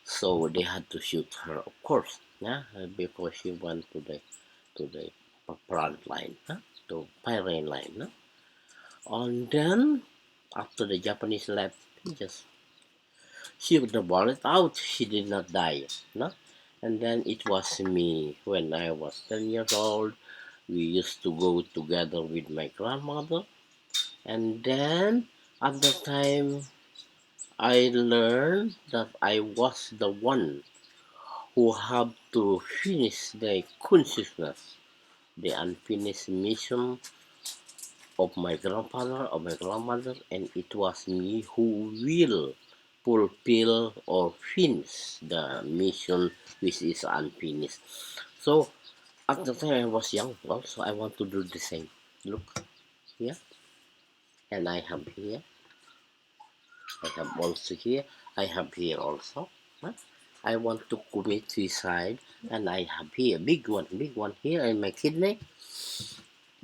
so they had to shoot her, of course, yeah, before she went to the front line, to firing line. And then after the Japanese left, just shoot the bullet out. She did not die, no. And then it was me when I was 10 years old. We used to go together with my grandmother, and then at the time I learned that I was the one who have to finish the consciousness, the unfinished mission of my grandfather, of my grandmother, and it was me who will fulfill or finish the mission which is unfinished. So at the time I was young also, I want to do the same. Look here, and I have here, I have also here, I have here also. Huh? I want to commit suicide, and I have here, big one here in my kidney.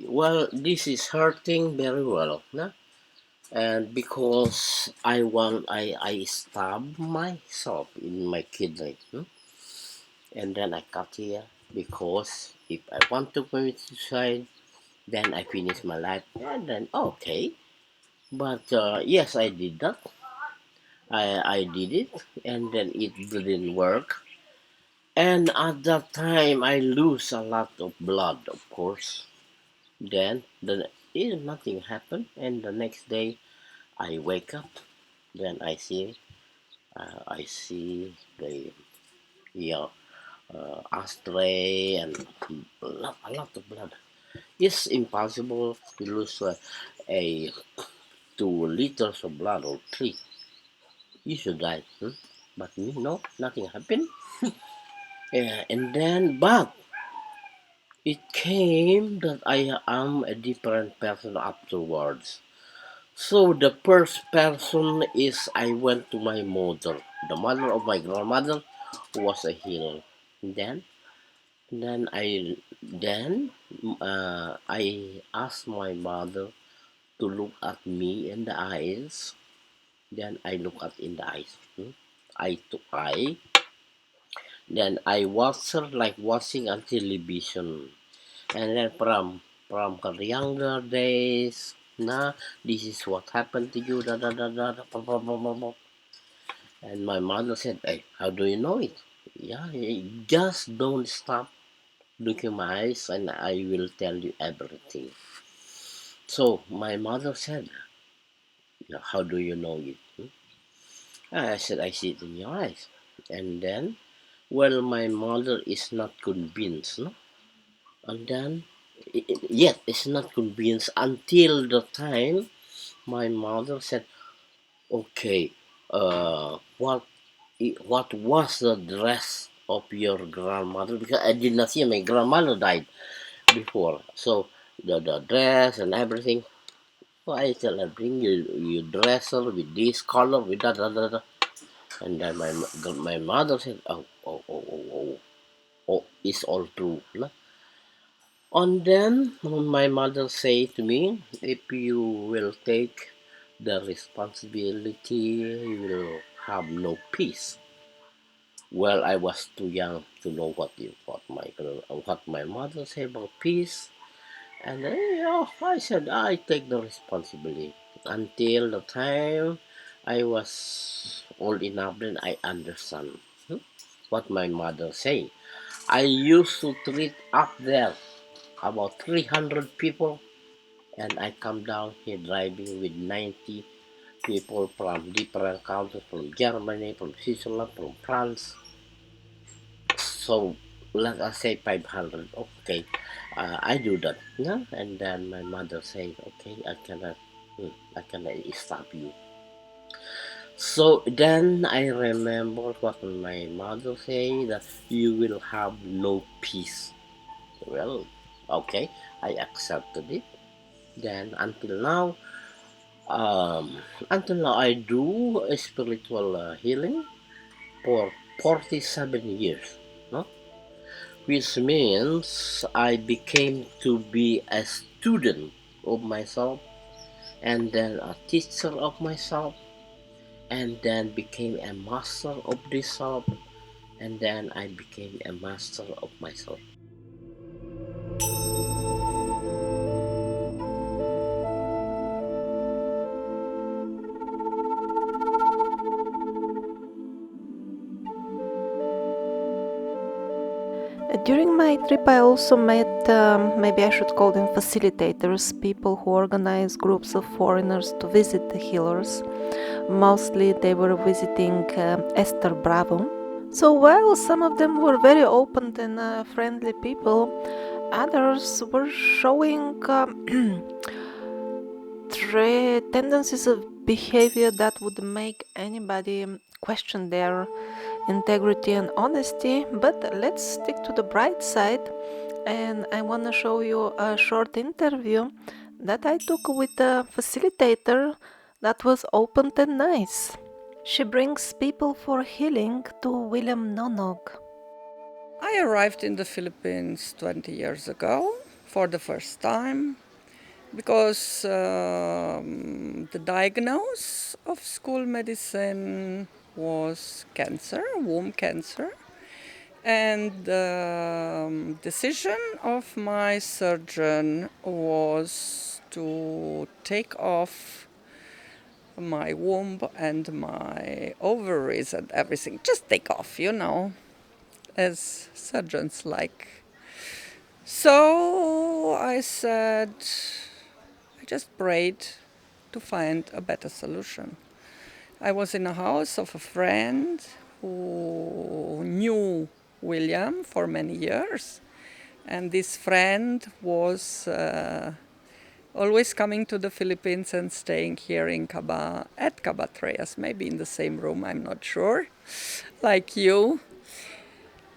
Well, this is hurting very well, no? And because I stab myself in my kidney. and then I cut here because if I want to commit suicide, then I finish my life, and then okay. But yes, I did that. I did it, and then it didn't work. And at that time, I lose a lot of blood, of course. Nothing happened, and the next day I wake up. Then I see the yeah, ashtray and a lot of blood. It's impossible to lose a 2 liters of blood or three. You should die. But me, no, nothing happened. And then, but it came that I am a different person afterwards. So the first person is I went to my mother, the mother of my grandmother, who was a healer. Then, then I asked my mother to look at me in the eyes. Then I look at in the eyes, eye to eye. Then I watch her like watching a television. And then from her younger days, this is what happened to you, da da da da, da blah, blah, blah, blah, blah. And my mother said, "Hey, how do you know it? Yeah, just don't stop looking my eyes, and I will tell you everything." So my mother said, "Yeah, how do you know it?" I said, "I see it in your eyes." And then, well, my mother is not convinced, no? And then, yet is not convinced until the time my mother said, "Okay, what was the dress of your grandmother?" Because I did not see my grandmother died before, so the dress and everything. So I tell her, bring you dress her with this color, with that, that, that. And then my mother said, oh, it's all true. No? And then my mother said to me, if you will take the responsibility, you will have no peace. Well, I was too young to know what my mother said about peace, and then I said I take the responsibility until the time I was old enough. Then I understand what my mother say. I used to treat up there about 300 people, and I come down here driving with 90 people from different countries, from Germany, from Switzerland, from France. So let us say 500. Okay, I do that. Yeah? And then my mother said, okay, I cannot stop you. So then I remember what my mother said, that you will have no peace. Well, okay, I accepted it. Then until now I do a spiritual healing for 47 years. No? Which means I became to be a student of myself, and then a teacher of myself, and then became a master of this self, and then I became a master of myself. During my trip, I also met, maybe I should call them facilitators, people who organize groups of foreigners to visit the healers. Mostly they were visiting Ester Bravo. So while some of them were very open and friendly people, others were showing tendencies of behavior that would make anybody question their integrity and honesty. But let's stick to the bright side, and I want to show you a short interview that I took with a facilitator that was open and nice. She brings people for healing to William Nonog. I arrived in the Philippines 20 years ago for the first time because the diagnosis of school medicine was cancer, womb cancer, And the decision of my surgeon was to take off my womb and my ovaries and everything. Just take off, as surgeons like. So I said, I just prayed to find a better solution. I was in a house of a friend who knew William for many years, and this friend was always coming to the Philippines and staying here in at Cabatreyas, maybe in the same room, I'm not sure, like you,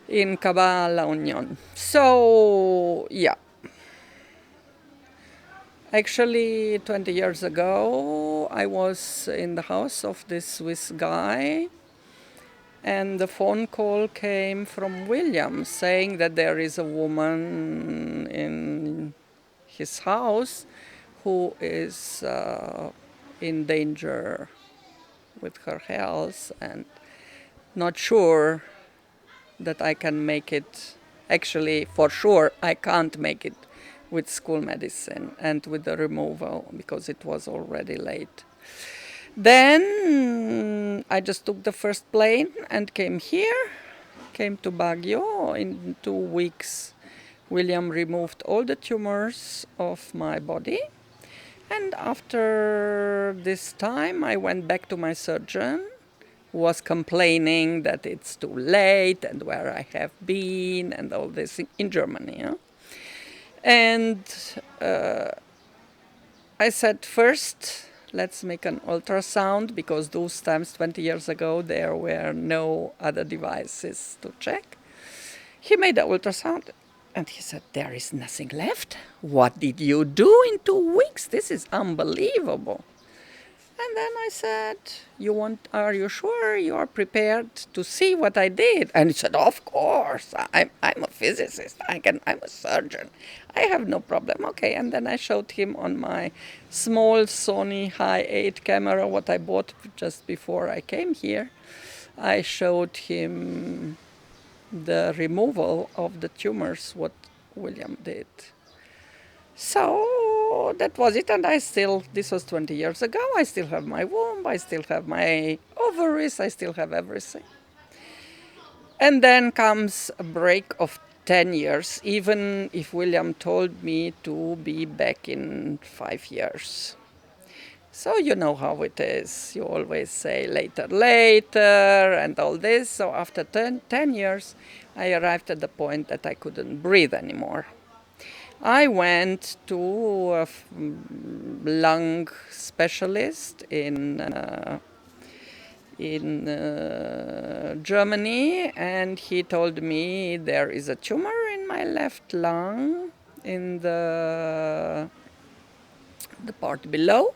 in Caba La Union. So, yeah. Actually, 20 years ago, I was in the house of this Swiss guy, and the phone call came from William saying that there is a woman in his house who is in danger with her health and not sure that I can make it. Actually, for sure, I can't make it with school medicine and with the removal because it was already late. Then I just took the first plane and came here, came to Baguio. In 2 weeks, William removed all the tumors of my body. And after this time, I went back to my surgeon, who was complaining that it's too late and where I have been and all this in Germany. And I said, first, let's make an ultrasound, because those times, 20 years ago, there were no other devices to check. He made the ultrasound and he said, there is nothing left. What did you do in 2 weeks? This is unbelievable. And then I said, are you sure you are prepared to see what I did? And he said, of course, I'm a physicist, I'm a surgeon. I have no problem. Okay, and then I showed him on my small Sony Hi8 camera, what I bought just before I came here. I showed him the removal of the tumors, what William did. So that was it, and this was 20 years ago, I still have my womb, I still have my ovaries, I still have everything. And then comes a break of 10 years, even if William told me to be back in 5 years. So you know how it is. You always say later, and all this. So after 10 years, I arrived at the point that I couldn't breathe anymore. I went to a lung specialist in Germany, and he told me there is a tumor in my left lung in the part below,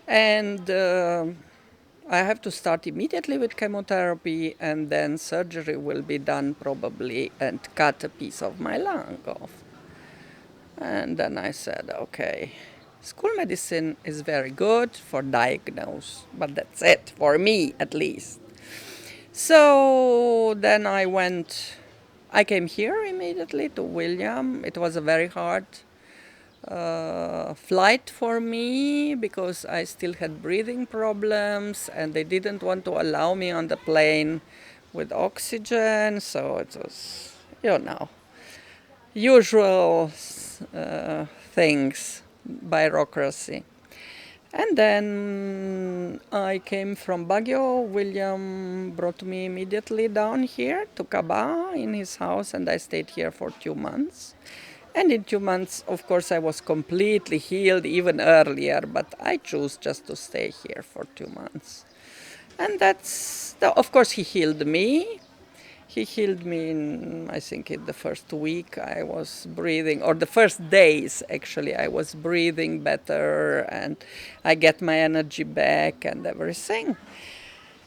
and I have to start immediately with chemotherapy, and then surgery will be done probably and cut a piece of my lung off. And then I said, okay, school medicine is very good for diagnose, but that's it, for me at least. So then I came here immediately to William. It was a very hard flight for me because I still had breathing problems and they didn't want to allow me on the plane with oxygen, so it was, usual things, bureaucracy. And then I came from Baguio. William brought me immediately down here to Caba in his house, and I stayed here for 2 months. And in 2 months, of course, I was completely healed even earlier, but I chose just to stay here for 2 months. And of course, he healed me. He healed me I think in the first week I was breathing, or the first days actually, I was breathing better and I get my energy back and everything.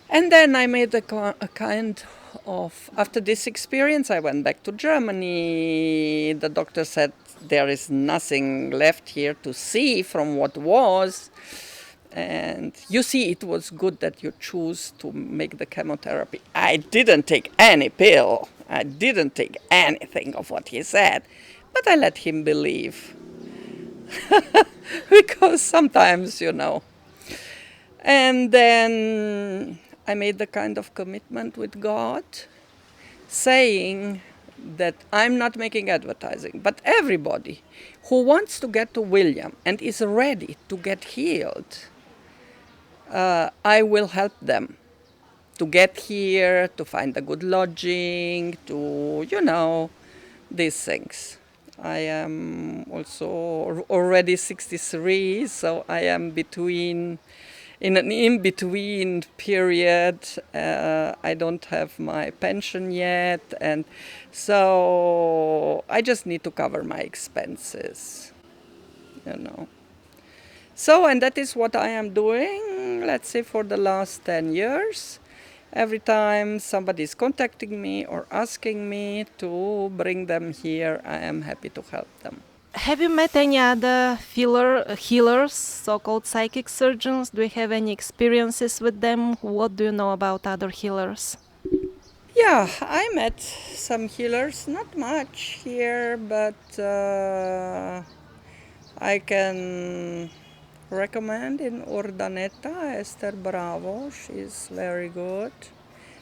And then I made a kind of, after this experience, I went back to Germany. The doctor said there is nothing left here to see from what was. And you see, it was good that you choose to make the chemotherapy. I didn't take any pill. I didn't take anything of what he said, but I let him believe. Because sometimes, And then I made the kind of commitment with God, saying that I'm not making advertising, but everybody who wants to get to William and is ready to get healed, I will help them to get here, to find a good lodging, to, these things. I am also already 63, so I am in an in-between period. I don't have my pension yet, and so I just need to cover my expenses, you know. So, and that is what I am doing, let's say, for the last 10 years. Every time somebody is contacting me or asking me to bring them here, I am happy to help them. Have you met any other healers, so-called psychic surgeons? Do you have any experiences with them? What do you know about other healers? Yeah, I met some healers, not much here, but I can recommend in Urdaneta Ester Bravo. She's very good.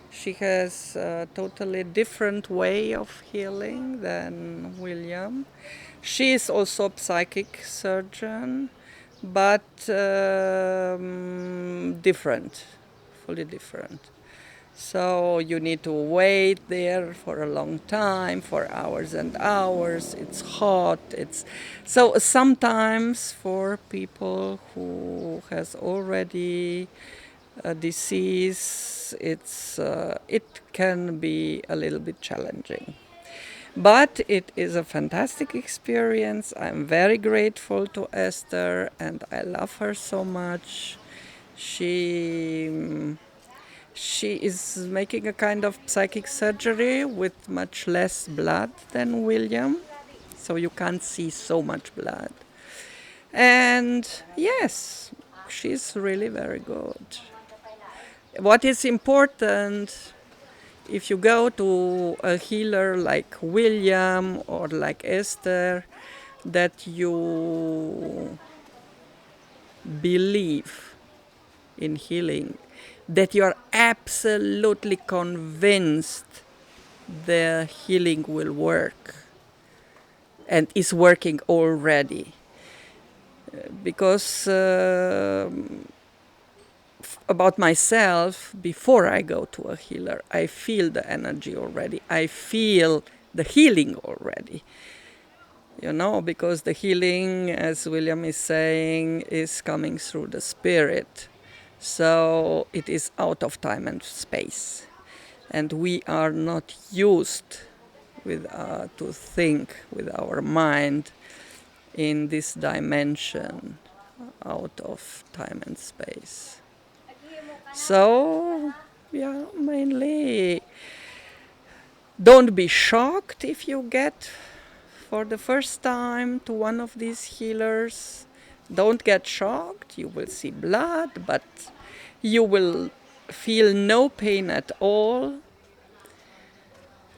She has a totally different way of healing than William. She is also a psychic surgeon, but different, fully different. So you need to wait there for a long time, for hours and hours. It's hot. So sometimes for people who has already a disease, it can be a little bit challenging. But it is a fantastic experience. I'm very grateful to Esther, and I love her so much. She is making a kind of psychic surgery with much less blood than William, so you can't see so much blood. And yes, she's really very good. What is important, if you go to a healer like William or like Esther, that you believe in healing, that you are absolutely convinced the healing will work and is working already. Because about myself, before I go to a healer, I feel the energy already. I feel the healing already. Because the healing, as William is saying, is coming through the spirit. So it is out of time and space. And we are not used to think with our mind in this dimension out of time and space. So, yeah, mainly don't be shocked if you get for the first time to one of these healers. Don't get shocked. You will see blood, but you will feel no pain at all.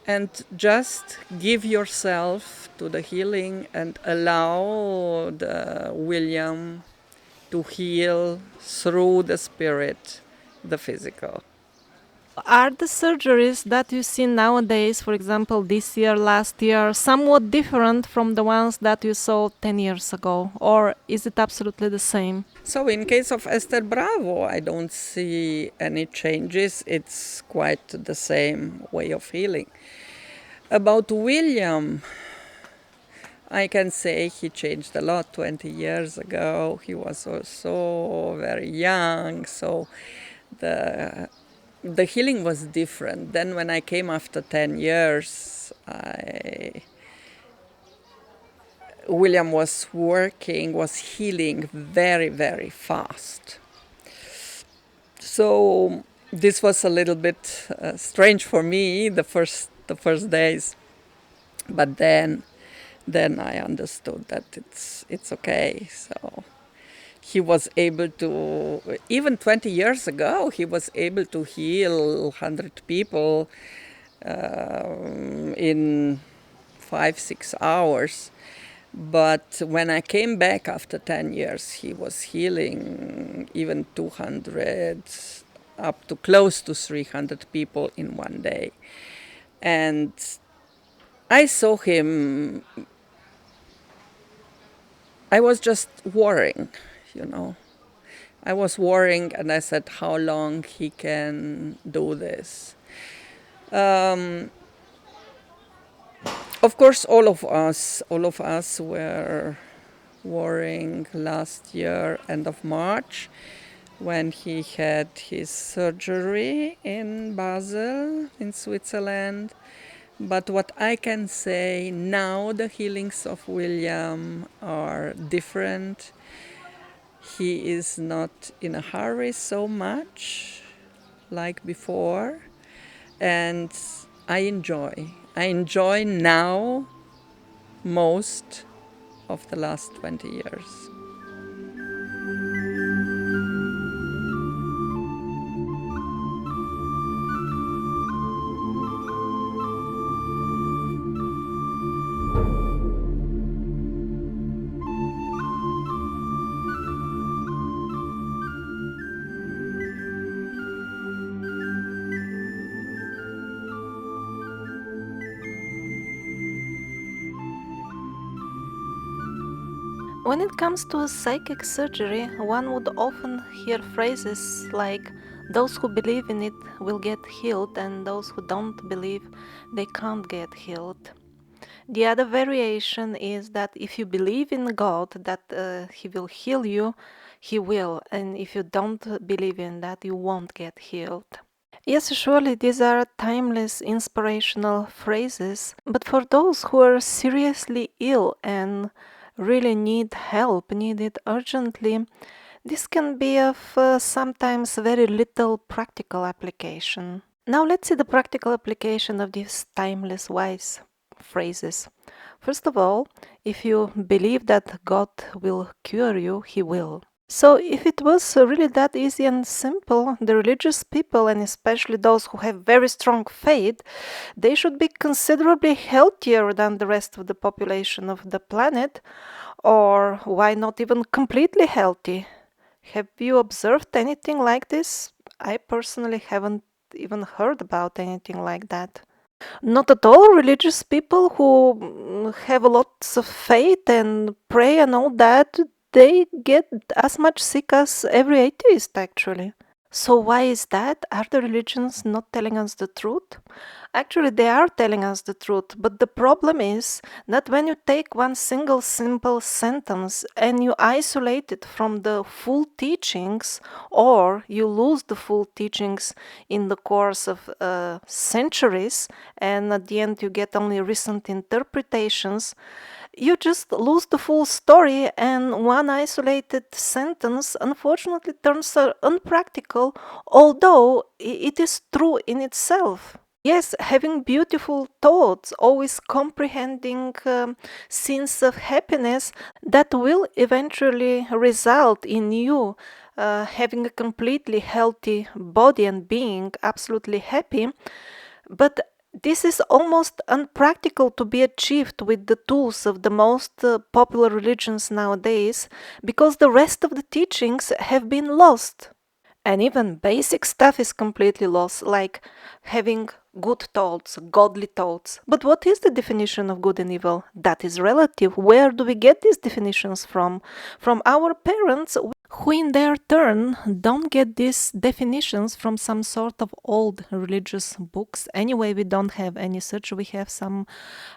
And just give yourself to the healing and allow William to heal through the spirit, the physical. Are the surgeries that you see nowadays, for example, this year, last year, somewhat different from the ones that you saw 10 years ago? Or is it absolutely the same? So in case of Ester Bravo, I don't see any changes. It's quite the same way of healing. About William, I can say he changed a lot 20 years ago. He was also very young, so the healing was different. Then when I came after 10 years, William was healing very, very fast. So this was a little bit strange for me the first days, but then I understood that it's okay. So he was able to, even 20 years ago, he was able to heal 100 people in 5-6 hours. But when I came back after 10 years, he was healing even 200, up to close to 300 people in one day. And I saw him, I was just worrying, you know. I was worrying and I said, how long he can do this? Of course, all of us were worrying last year, end of March, when he had his surgery in Basel, in Switzerland. But what I can say now, the healings of William are different. He is not in a hurry so much like before, and I enjoy now most of the last 20 years. When it comes to psychic surgery, one would often hear phrases like, those who believe in it will get healed, and those who don't believe, they can't get healed. The other variation is that if you believe in God that He will heal you, He will, and if you don't believe in that, you won't get healed. Yes, surely these are timeless, inspirational phrases, but for those who are seriously ill and really need help, need it urgently, this can be of sometimes very little practical application. Now let's see the practical application of these timeless, wise phrases. First of all, if you believe that God will cure you, He will. So if it was really that easy and simple, the religious people, and especially those who have very strong faith, they should be considerably healthier than the rest of the population of the planet, or why not even completely healthy? Have you observed anything like this? I personally haven't even heard about anything like that. Not at all. Religious people who have lots of faith and pray and all that, they get as much sick as every atheist actually. So why is that? Are the religions not telling us the truth? Actually, they are telling us the truth, but the problem is that when you take one single simple sentence and you isolate it from the full teachings, or you lose the full teachings in the course of centuries, and at the end you get only recent interpretations, you just lose the full story, and one isolated sentence unfortunately turns unpractical, although it is true in itself. Yes, having beautiful thoughts, always comprehending scenes of happiness that will eventually result in you having a completely healthy body and being absolutely happy. But this is almost unpractical to be achieved with the tools of the most popular religions nowadays, because the rest of the teachings have been lost. And even basic stuff is completely lost, like having good thoughts, godly thoughts. But what is the definition of good and evil? That is relative. Where do we get these definitions from? From our parents, who in their turn don't get these definitions from some sort of old religious books. Anyway, we don't have any such. We have some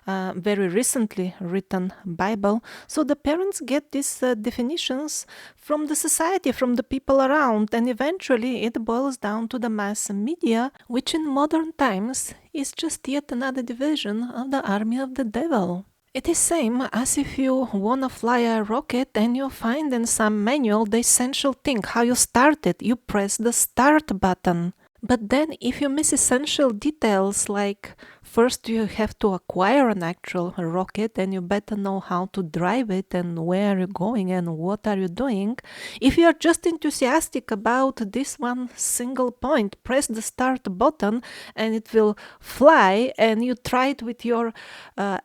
very recently written Bible. So the parents get these definitions from the society, from the people around, and eventually it boils down to the mass media, which in modern times is just yet another division of the army of the devil. It is same as if you wanna fly a rocket and you find in some manual the essential thing, how you start it. You press the start button. But then if you miss essential details, like first you have to acquire an actual rocket and you better know how to drive it and where are you going and what are you doing. If you are just enthusiastic about this one single point, press the start button and it will fly, and you try it with your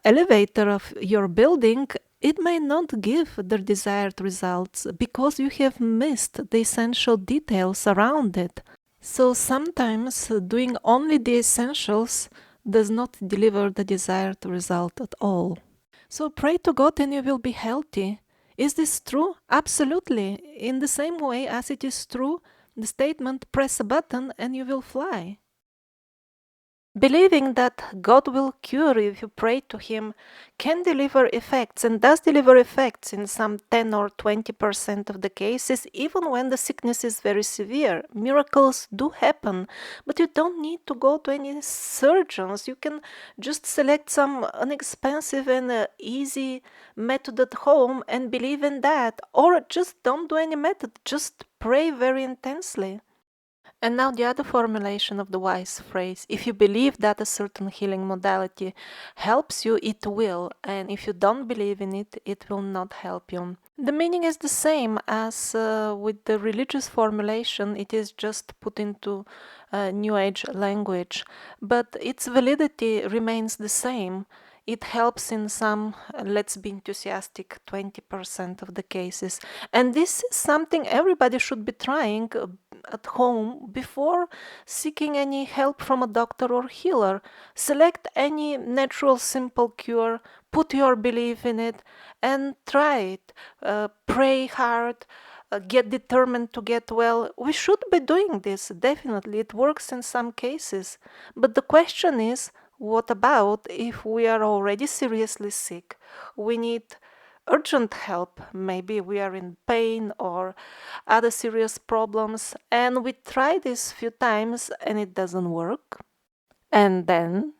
elevator of your building, it may not give the desired results because you have missed the essential details around it. So sometimes doing only the essentials does not deliver the desired result at all. So pray to God and you will be healthy. Is this true? Absolutely. In the same way as it is true, the statement press a button and you will fly. Believing that God will cure you if you pray to Him can deliver effects and does deliver effects in some 10 or 20% of the cases, even when the sickness is very severe. Miracles do happen, but you don't need to go to any surgeons. You can just select some inexpensive and easy method at home and believe in that, or just don't do any method, just pray very intensely. And now the other formulation of the wise phrase: if you believe that a certain healing modality helps you, it will, and if you don't believe in it, it will not help you. The meaning is the same as with the religious formulation. It is just put into New Age language, but its validity remains the same. It helps in some, let's be enthusiastic, 20% of the cases. And this is something everybody should be trying at home before seeking any help from a doctor or healer. Select any natural, simple cure, put your belief in it, and try it. Pray hard. Get determined to get well. We should be doing this, definitely. It works in some cases. But the question is, what about if we are already seriously sick? We need urgent help. Maybe we are in pain or other serious problems, and we try this few times and it doesn't work. And then,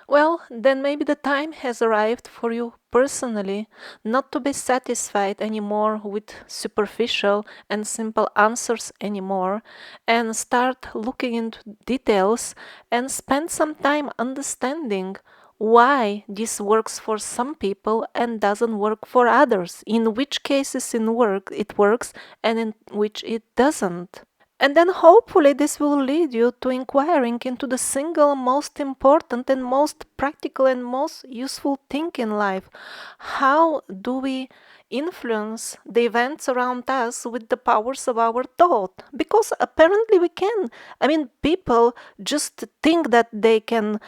well, then maybe the time has arrived for you personally not to be satisfied anymore with superficial and simple answers anymore, and start looking into details and spend some time understanding why this works for some people and doesn't work for others, in which cases it works and in which it doesn't. And then hopefully this will lead you to inquiring into the single most important and most practical and most useful thing in life. How do we influence the events around us with the powers of our thought? Because apparently we can. I mean, people just think that they can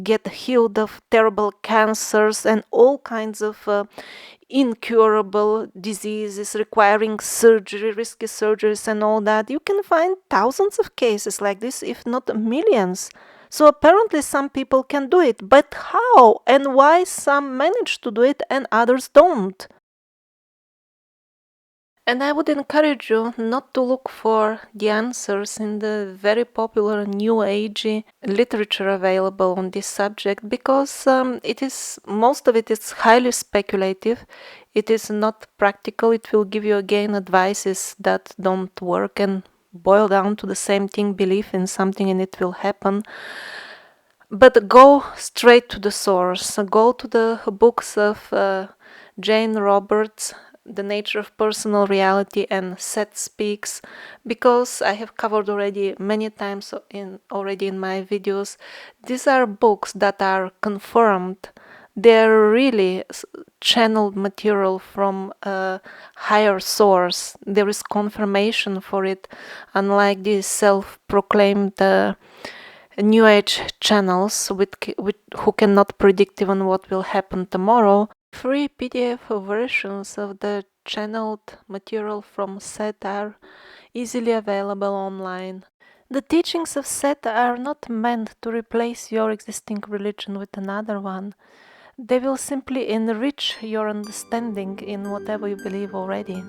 get healed of terrible cancers and all kinds of incurable diseases requiring surgery, risky surgeries and all that. You can find thousands of cases like this, if not millions. So apparently some people can do it, but how and why some manage to do it and others don't? And I would encourage you not to look for the answers in the very popular New Agey literature available on this subject, because most of it is highly speculative. It is not practical. It will give you again advices that don't work and boil down to the same thing: believe in something and it will happen. But go straight to the source. Go to the books of Jane Roberts, The Nature of Personal Reality, and Seth Speaks, because I have covered already many times in my videos. These are books that are confirmed. They're really channeled material from a higher source. There is confirmation for it, unlike these self-proclaimed New Age channels who cannot predict even what will happen tomorrow. Free PDF versions of the channeled material from Seth are easily available online. The teachings of Seth are not meant to replace your existing religion with another one. They will simply enrich your understanding in whatever you believe already.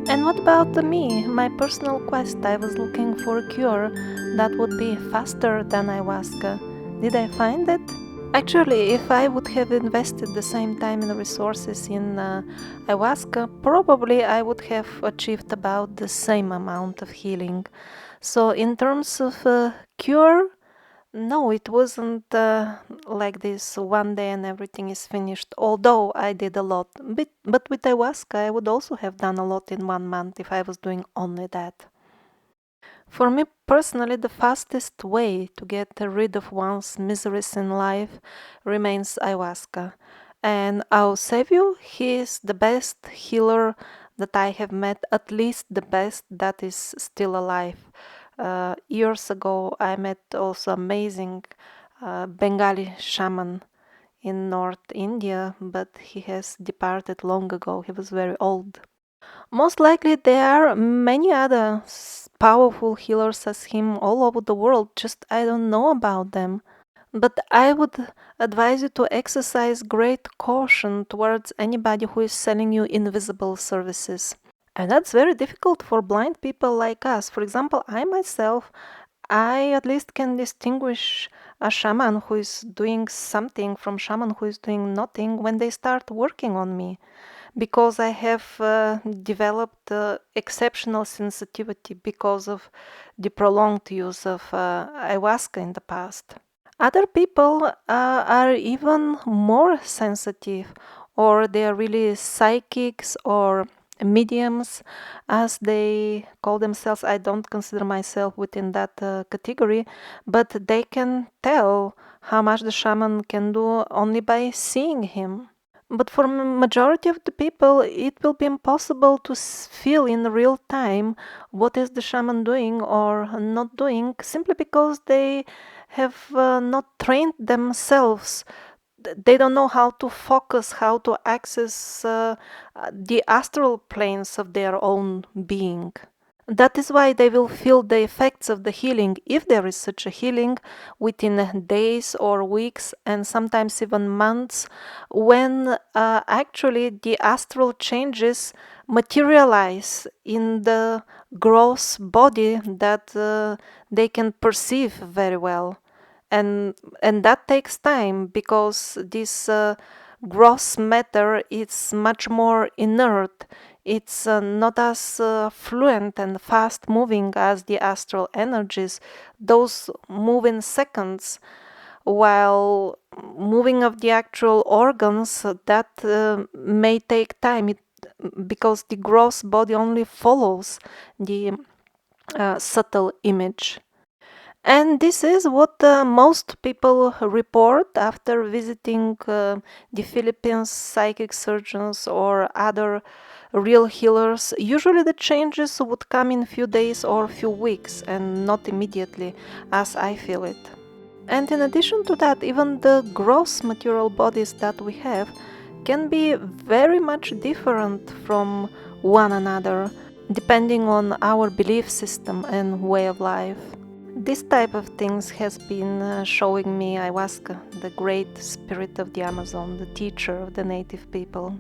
And what about me, my personal quest? I was looking for a cure that would be faster than ayahuasca. Did I find it? Actually, if I would have invested the same time and resources in ayahuasca, probably I would have achieved about the same amount of healing. So, in terms of cure, no, it wasn't like this one day and everything is finished, although I did a lot. But with ayahuasca, I would also have done a lot in 1 month if I was doing only that. For me personally, the fastest way to get rid of one's miseries in life remains ayahuasca. And Eusevio, he is the best healer that I have met, at least the best that is still alive. Years ago, I met also amazing Bengali shaman in North India, but he has departed long ago. He was very old. Most likely, there are many other powerful healers as him all over the world, just I don't know about them. But I would advise you to exercise great caution towards anybody who is selling you invisible services. And that's very difficult for blind people like us. For example, I myself, I at least can distinguish a shaman who is doing something from shaman who is doing nothing when they start working on me, because I have developed exceptional sensitivity because of the prolonged use of ayahuasca in the past. Other people are even more sensitive, or they are really psychics or mediums, as they call themselves. I don't consider myself within that category, but they can tell how much the shaman can do only by seeing him. But for majority of the people, it will be impossible to feel in real time what is the shaman doing or not doing, simply because they have not trained themselves. They don't know how to focus, how to access the astral planes of their own being. That is why they will feel the effects of the healing, if there is such a healing, within days or weeks and sometimes even months, when actually the astral changes materialize in the gross body that they can perceive very well. And that takes time, because this gross matter is much more inert. It's not as fluent and fast moving as the astral energies. Those move in seconds, while moving of the actual organs, that may take time, because the gross body only follows the subtle image. And this is what most people report after visiting the Philippines psychic surgeons or other real healers. Usually the changes would come in few days or few weeks and not immediately, as I feel it. And in addition to that, even the gross material bodies that we have can be very much different from one another, depending on our belief system and way of life. This type of things has been showing me ayahuasca, the great spirit of the Amazon, the teacher of the native people.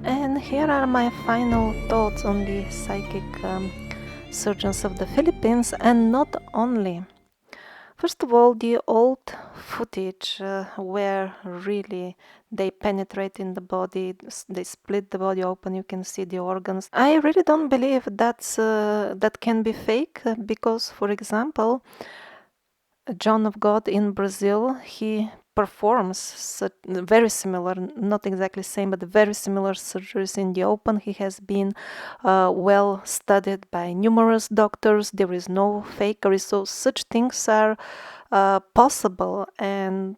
And here are my final thoughts on the psychic surgeons of the Philippines, and not only. First of all, the old footage where really they penetrate in the body, they split the body open, you can see the organs. I really don't believe that can be fake, because, for example, John of God in Brazil, he performs very similar, not exactly same, but very similar surgeries in the open. He has been well studied by numerous doctors. There is no fakery, so such things are possible, and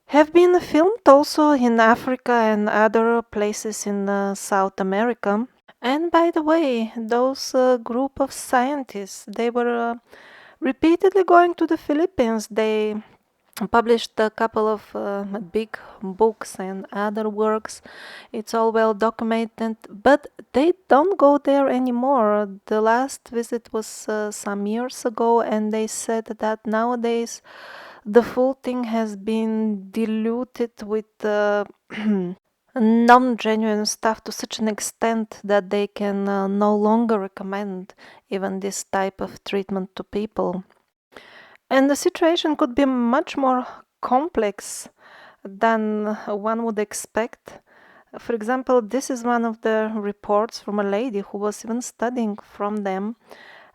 have been filmed also in Africa and other places in South America. And by the way, those group of scientists, they were repeatedly going to the Philippines. They published a couple of big books and other works. It's all well documented, but they don't go there anymore. The last visit was some years ago, and they said that nowadays the full thing has been diluted with non-genuine stuff to such an extent that they can no longer recommend even this type of treatment to people. And the situation could be much more complex than one would expect. For example, this is one of the reports from a lady who was even studying from them.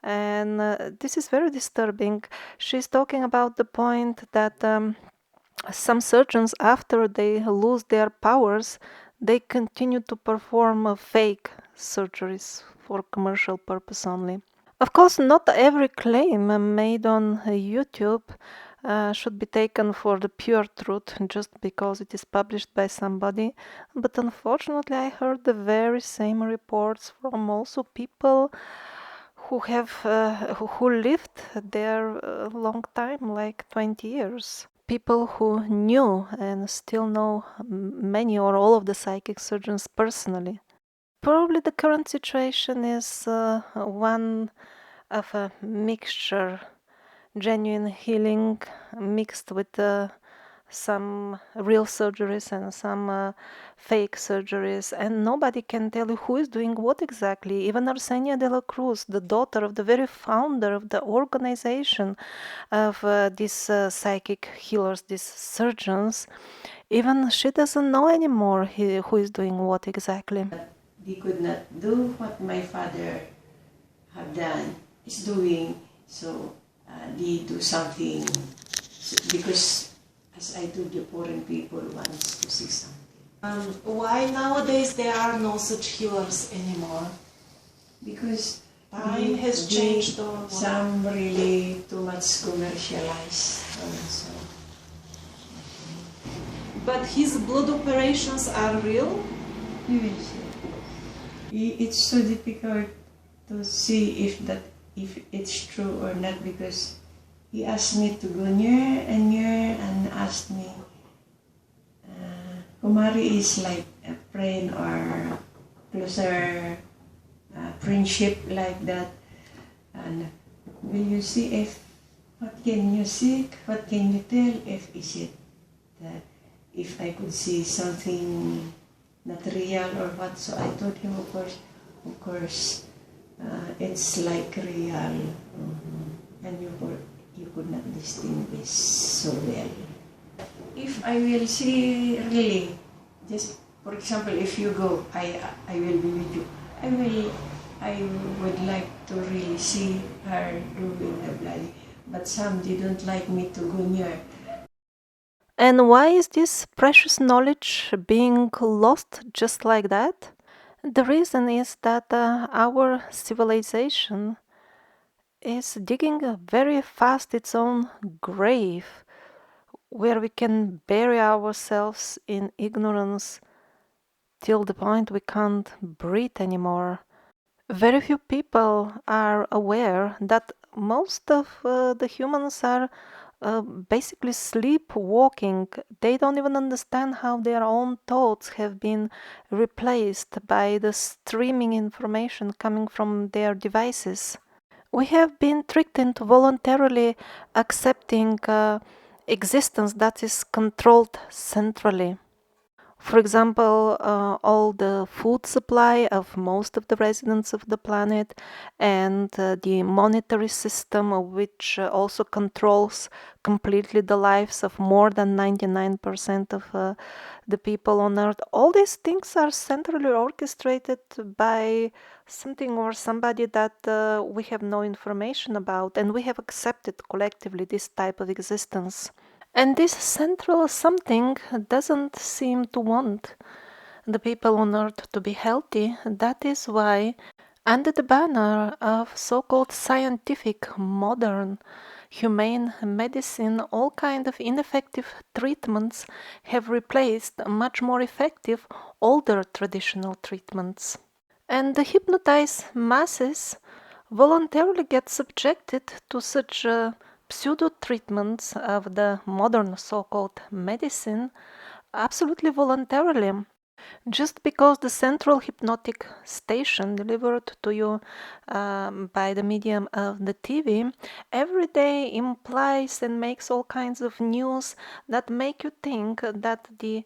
And this is very disturbing. She's talking about the point that some surgeons, after they lose their powers, they continue to perform fake surgeries for commercial purpose only. Of course, not every claim made on YouTube should be taken for the pure truth just because it is published by somebody. But unfortunately, I heard the very same reports from also people who have who lived there a long time, like 20 years. People who knew and still know many or all of the psychic surgeons personally. Probably the current situation is one of a mixture, genuine healing mixed with some real surgeries and some fake surgeries, and nobody can tell you who is doing what exactly. Even Arsenia de la Cruz, the daughter of the very founder of the organization of these psychic healers, these surgeons, even she doesn't know anymore who is doing what exactly. They could not do what my father have done, is doing, so they do something, because as I told you, foreign people wants to see something. Why nowadays there are no such healers anymore? Because Time has changed or what? some really too much commercialized. So. But his blood operations are real? Yes. It's so difficult to see if it's true or not, because he asked me to go near and asked me, Kumari is like a friend or closer friendship like that, and will you see if what can you see, what can you tell if is it that if I could see something not real or what. So I told him, of course, it's like real, and you could not distinguish so well. If I will see really, just for example, if you go, I will be with you. I would like to really see her doing the blood, but some didn't like me to go near. And why is this precious knowledge being lost just like that? The reason is that our civilization is digging very fast its own grave, where we can bury ourselves in ignorance till the point we can't breathe anymore. Very few people are aware that most of the humans are basically sleepwalking. They don't even understand how their own thoughts have been replaced by the streaming information coming from their devices. We have been tricked into voluntarily accepting existence that is controlled centrally. For example, all the food supply of most of the residents of the planet, and the monetary system, which also controls completely the lives of more than 99% of the people on Earth. All these things are centrally orchestrated by something or somebody that we have no information about, and we have accepted collectively this type of existence. And this central something doesn't seem to want the people on Earth to be healthy. That is why, under the banner of so-called scientific, modern, humane medicine, all kinds of ineffective treatments have replaced much more effective older traditional treatments. And the hypnotized masses voluntarily get subjected to such pseudo-treatments of the modern so-called medicine absolutely voluntarily. Just because the central hypnotic station delivered to you by the medium of the TV every day implies and makes all kinds of news that make you think that the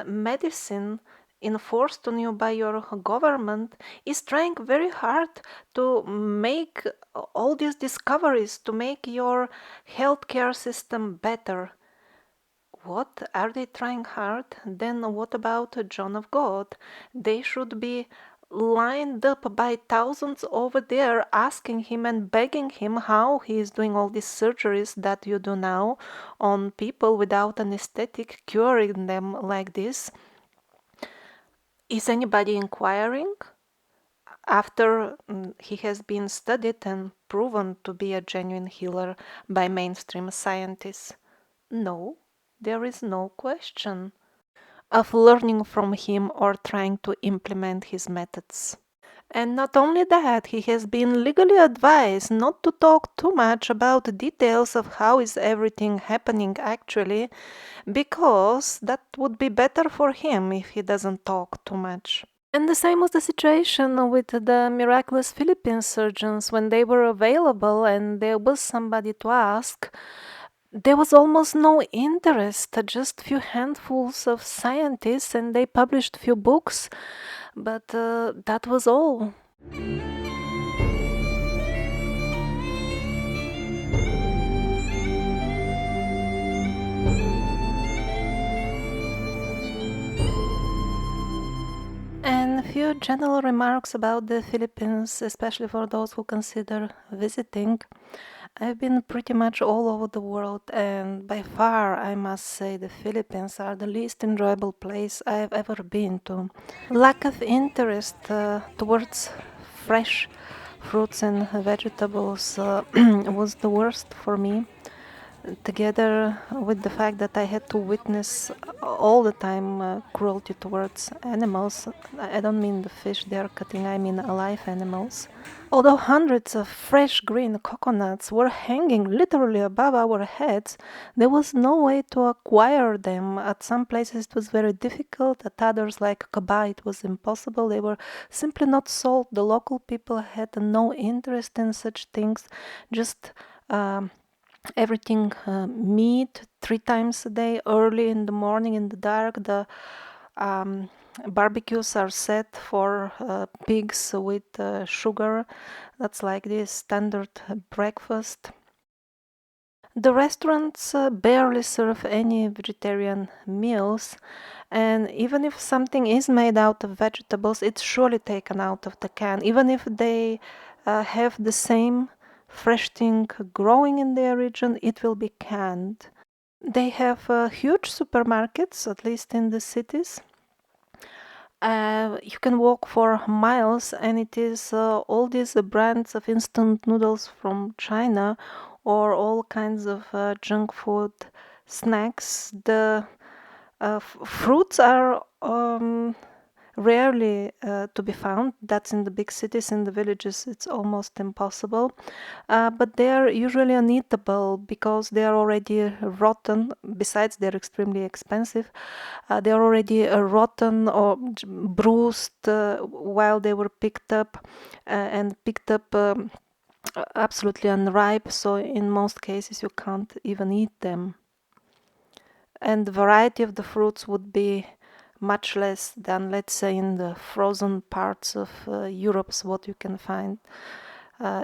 medicine enforced on you by your government is trying very hard to make all these discoveries, to make your healthcare system better. What? Are they trying hard? Then what about John of God? They should be lined up by thousands over there asking him and begging him how he is doing all these surgeries that you do now on people without anesthetic, curing them like this. Is anybody inquiring? After he has been studied and proven to be a genuine healer by mainstream scientists? No, there is no question of learning from him or trying to implement his methods. And not only that, he has been legally advised not to talk too much about the details of how is everything happening actually, because that would be better for him if he doesn't talk too much. And the same was the situation with the miraculous Philippine surgeons. When they were available and there was somebody to ask, there was almost no interest, just few handfuls of scientists, and they published few books, but that was all. And a few general remarks about the Philippines, especially for those who consider visiting. I've been pretty much all over the world, and by far, I must say, the Philippines are the least enjoyable place I've ever been to. Lack of interest towards fresh fruits and vegetables was the worst for me, together with the fact that I had to witness all the time cruelty towards animals. I don't mean the fish they are cutting, I mean alive animals. Although hundreds of fresh green coconuts were hanging literally above our heads, there was no way to acquire them. At some places it was very difficult, at others, like Kaba, it was impossible. They were simply not sold. The local people had no interest in such things, just everything meat 3 times a day, early in the morning, in the dark. The barbecues are set for pigs with sugar. That's like this standard breakfast. The restaurants barely serve any vegetarian meals, and even if something is made out of vegetables, it's surely taken out of the can. Even if they have the same fresh thing growing in their region, it will be canned. They have huge supermarkets, at least in the cities. You can walk for miles, and it is all these brands of instant noodles from China, or all kinds of junk food snacks. The fruits are rarely to be found. That's in the big cities. In the villages, it's almost impossible. But they are usually uneatable because they are already rotten. Besides, they're extremely expensive. They are already rotten or bruised while they were picked up and picked up absolutely unripe. So in most cases, you can't even eat them. And the variety of the fruits would be much less than, let's say, in the frozen parts of Europe's what you can find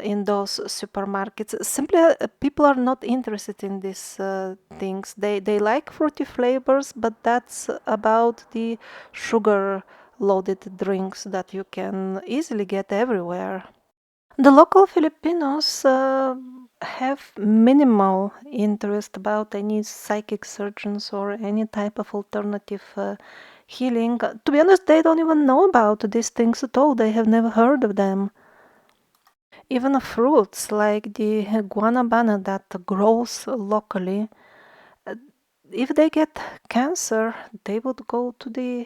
in those supermarkets. Simply, people are not interested in these things. They like fruity flavors, but that's about the sugar-loaded drinks that you can easily get everywhere. The local Filipinos have minimal interest about any psychic surgeons or any type of alternative healing. To be honest, they don't even know about these things at all. They have never heard of them. Even fruits like the guanabana that grows locally, uh, if they get cancer, they would go to the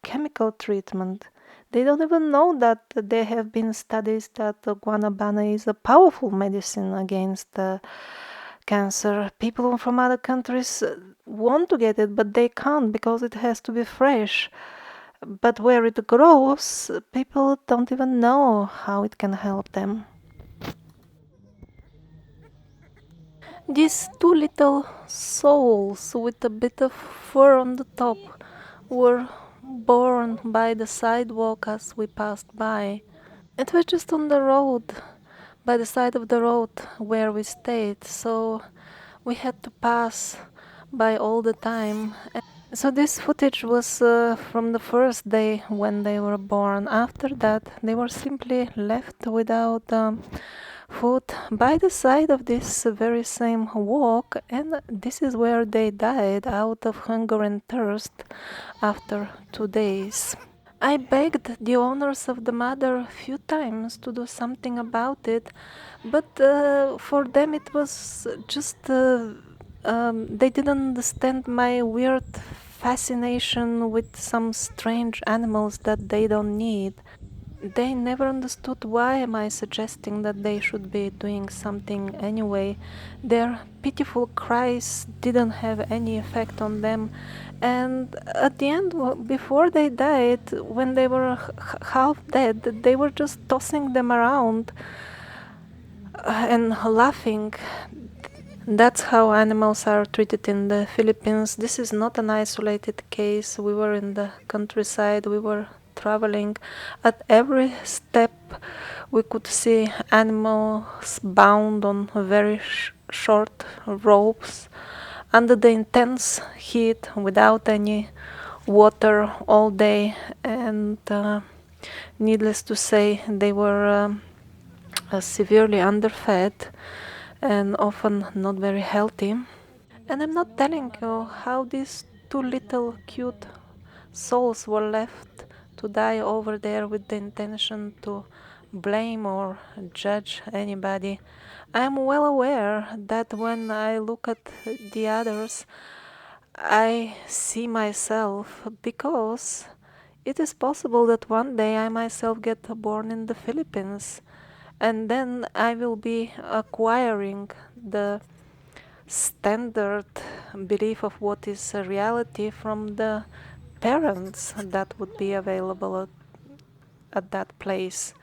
chemical treatment. They don't even know that there have been studies that guanabana is a powerful medicine against cancer. People from other countries want to get it, but they can't because it has to be fresh. But where it grows, people don't even know how it can help them. These two little souls with a bit of fur on the top were born by the sidewalk as we passed by. It was just on the road, by the side of the road where we stayed, so we had to pass by all the time. So this footage was from the first day when they were born. After that, they were simply left without food by the side of this very same walk, and this is where they died out of hunger and thirst after 2 days. I begged the owners of the mother a few times to do something about it, but for them it was just they didn't understand my weird fascination with some strange animals that they don't need. They never understood why am I suggesting that they should be doing something anyway. Their pitiful cries didn't have any effect on them, and at the end, before they died, when they were half dead, they were just tossing them around and laughing. That's how animals are treated in the Philippines. This is not an isolated case. We were in the countryside, we were traveling. At every step, we could see animals bound on very short ropes under the intense heat without any water all day. And needless to say, they were severely underfed and often not very healthy. And I'm not telling you how these two little cute souls were left to die over there with the intention to blame or judge anybody. I'm well aware that when I look at the others, I see myself, because it is possible that one day I myself get born in the Philippines, and then I will be acquiring the standard belief of what is a reality from the parents that would be available at that place.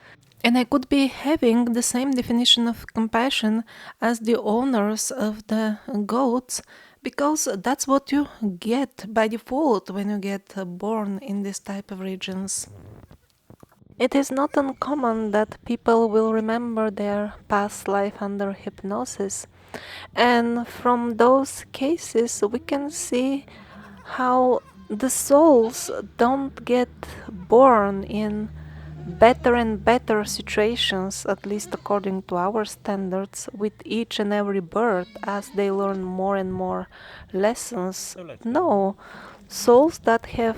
And I could be having the same definition of compassion as the owners of the goats, because that's what you get by default when you get born in this type of regions. It is not uncommon that people will remember their past life under hypnosis, and from those cases we can see how the souls don't get born in better and better situations, at least according to our standards, with each and every birth as they learn more and more lessons. No, souls that have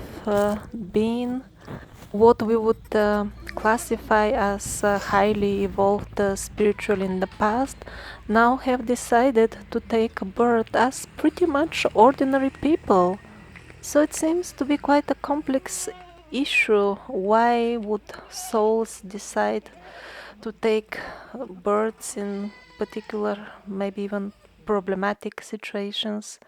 been what we would classify as highly evolved spiritual in the past now have decided to take birth as pretty much ordinary people. So it seems to be quite a complex issue. Why would souls decide to take births in particular, maybe even problematic situations?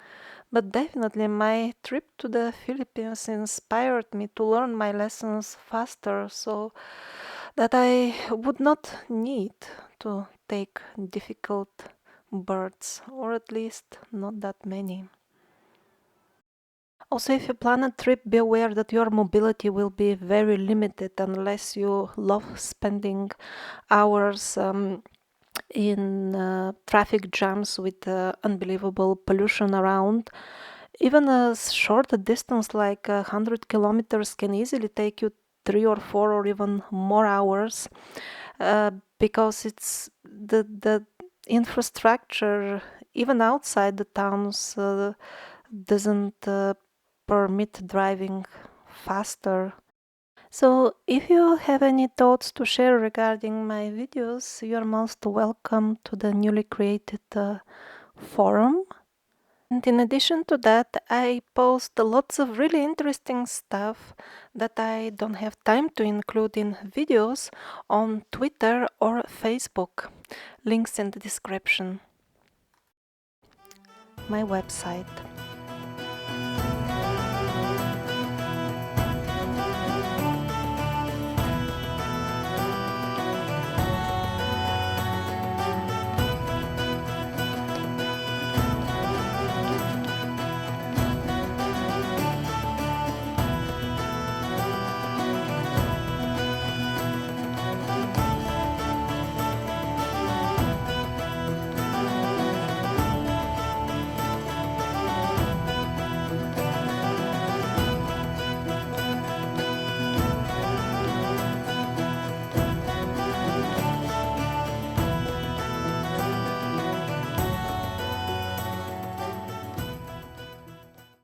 But definitely my trip to the Philippines inspired me to learn my lessons faster so that I would not need to take difficult births, or at least not that many. Also, if you plan a trip, be aware that your mobility will be very limited unless you love spending hours in traffic jams with unbelievable pollution around. Even a short distance like 100 kilometers can easily take you 3 or 4 or even more hours, because it's the infrastructure even outside the towns doesn't permit driving faster. So if you have any thoughts to share regarding my videos, you're most welcome to the newly created forum. And in addition to that, I post lots of really interesting stuff that I don't have time to include in videos on Twitter or Facebook. Links in the description. my website.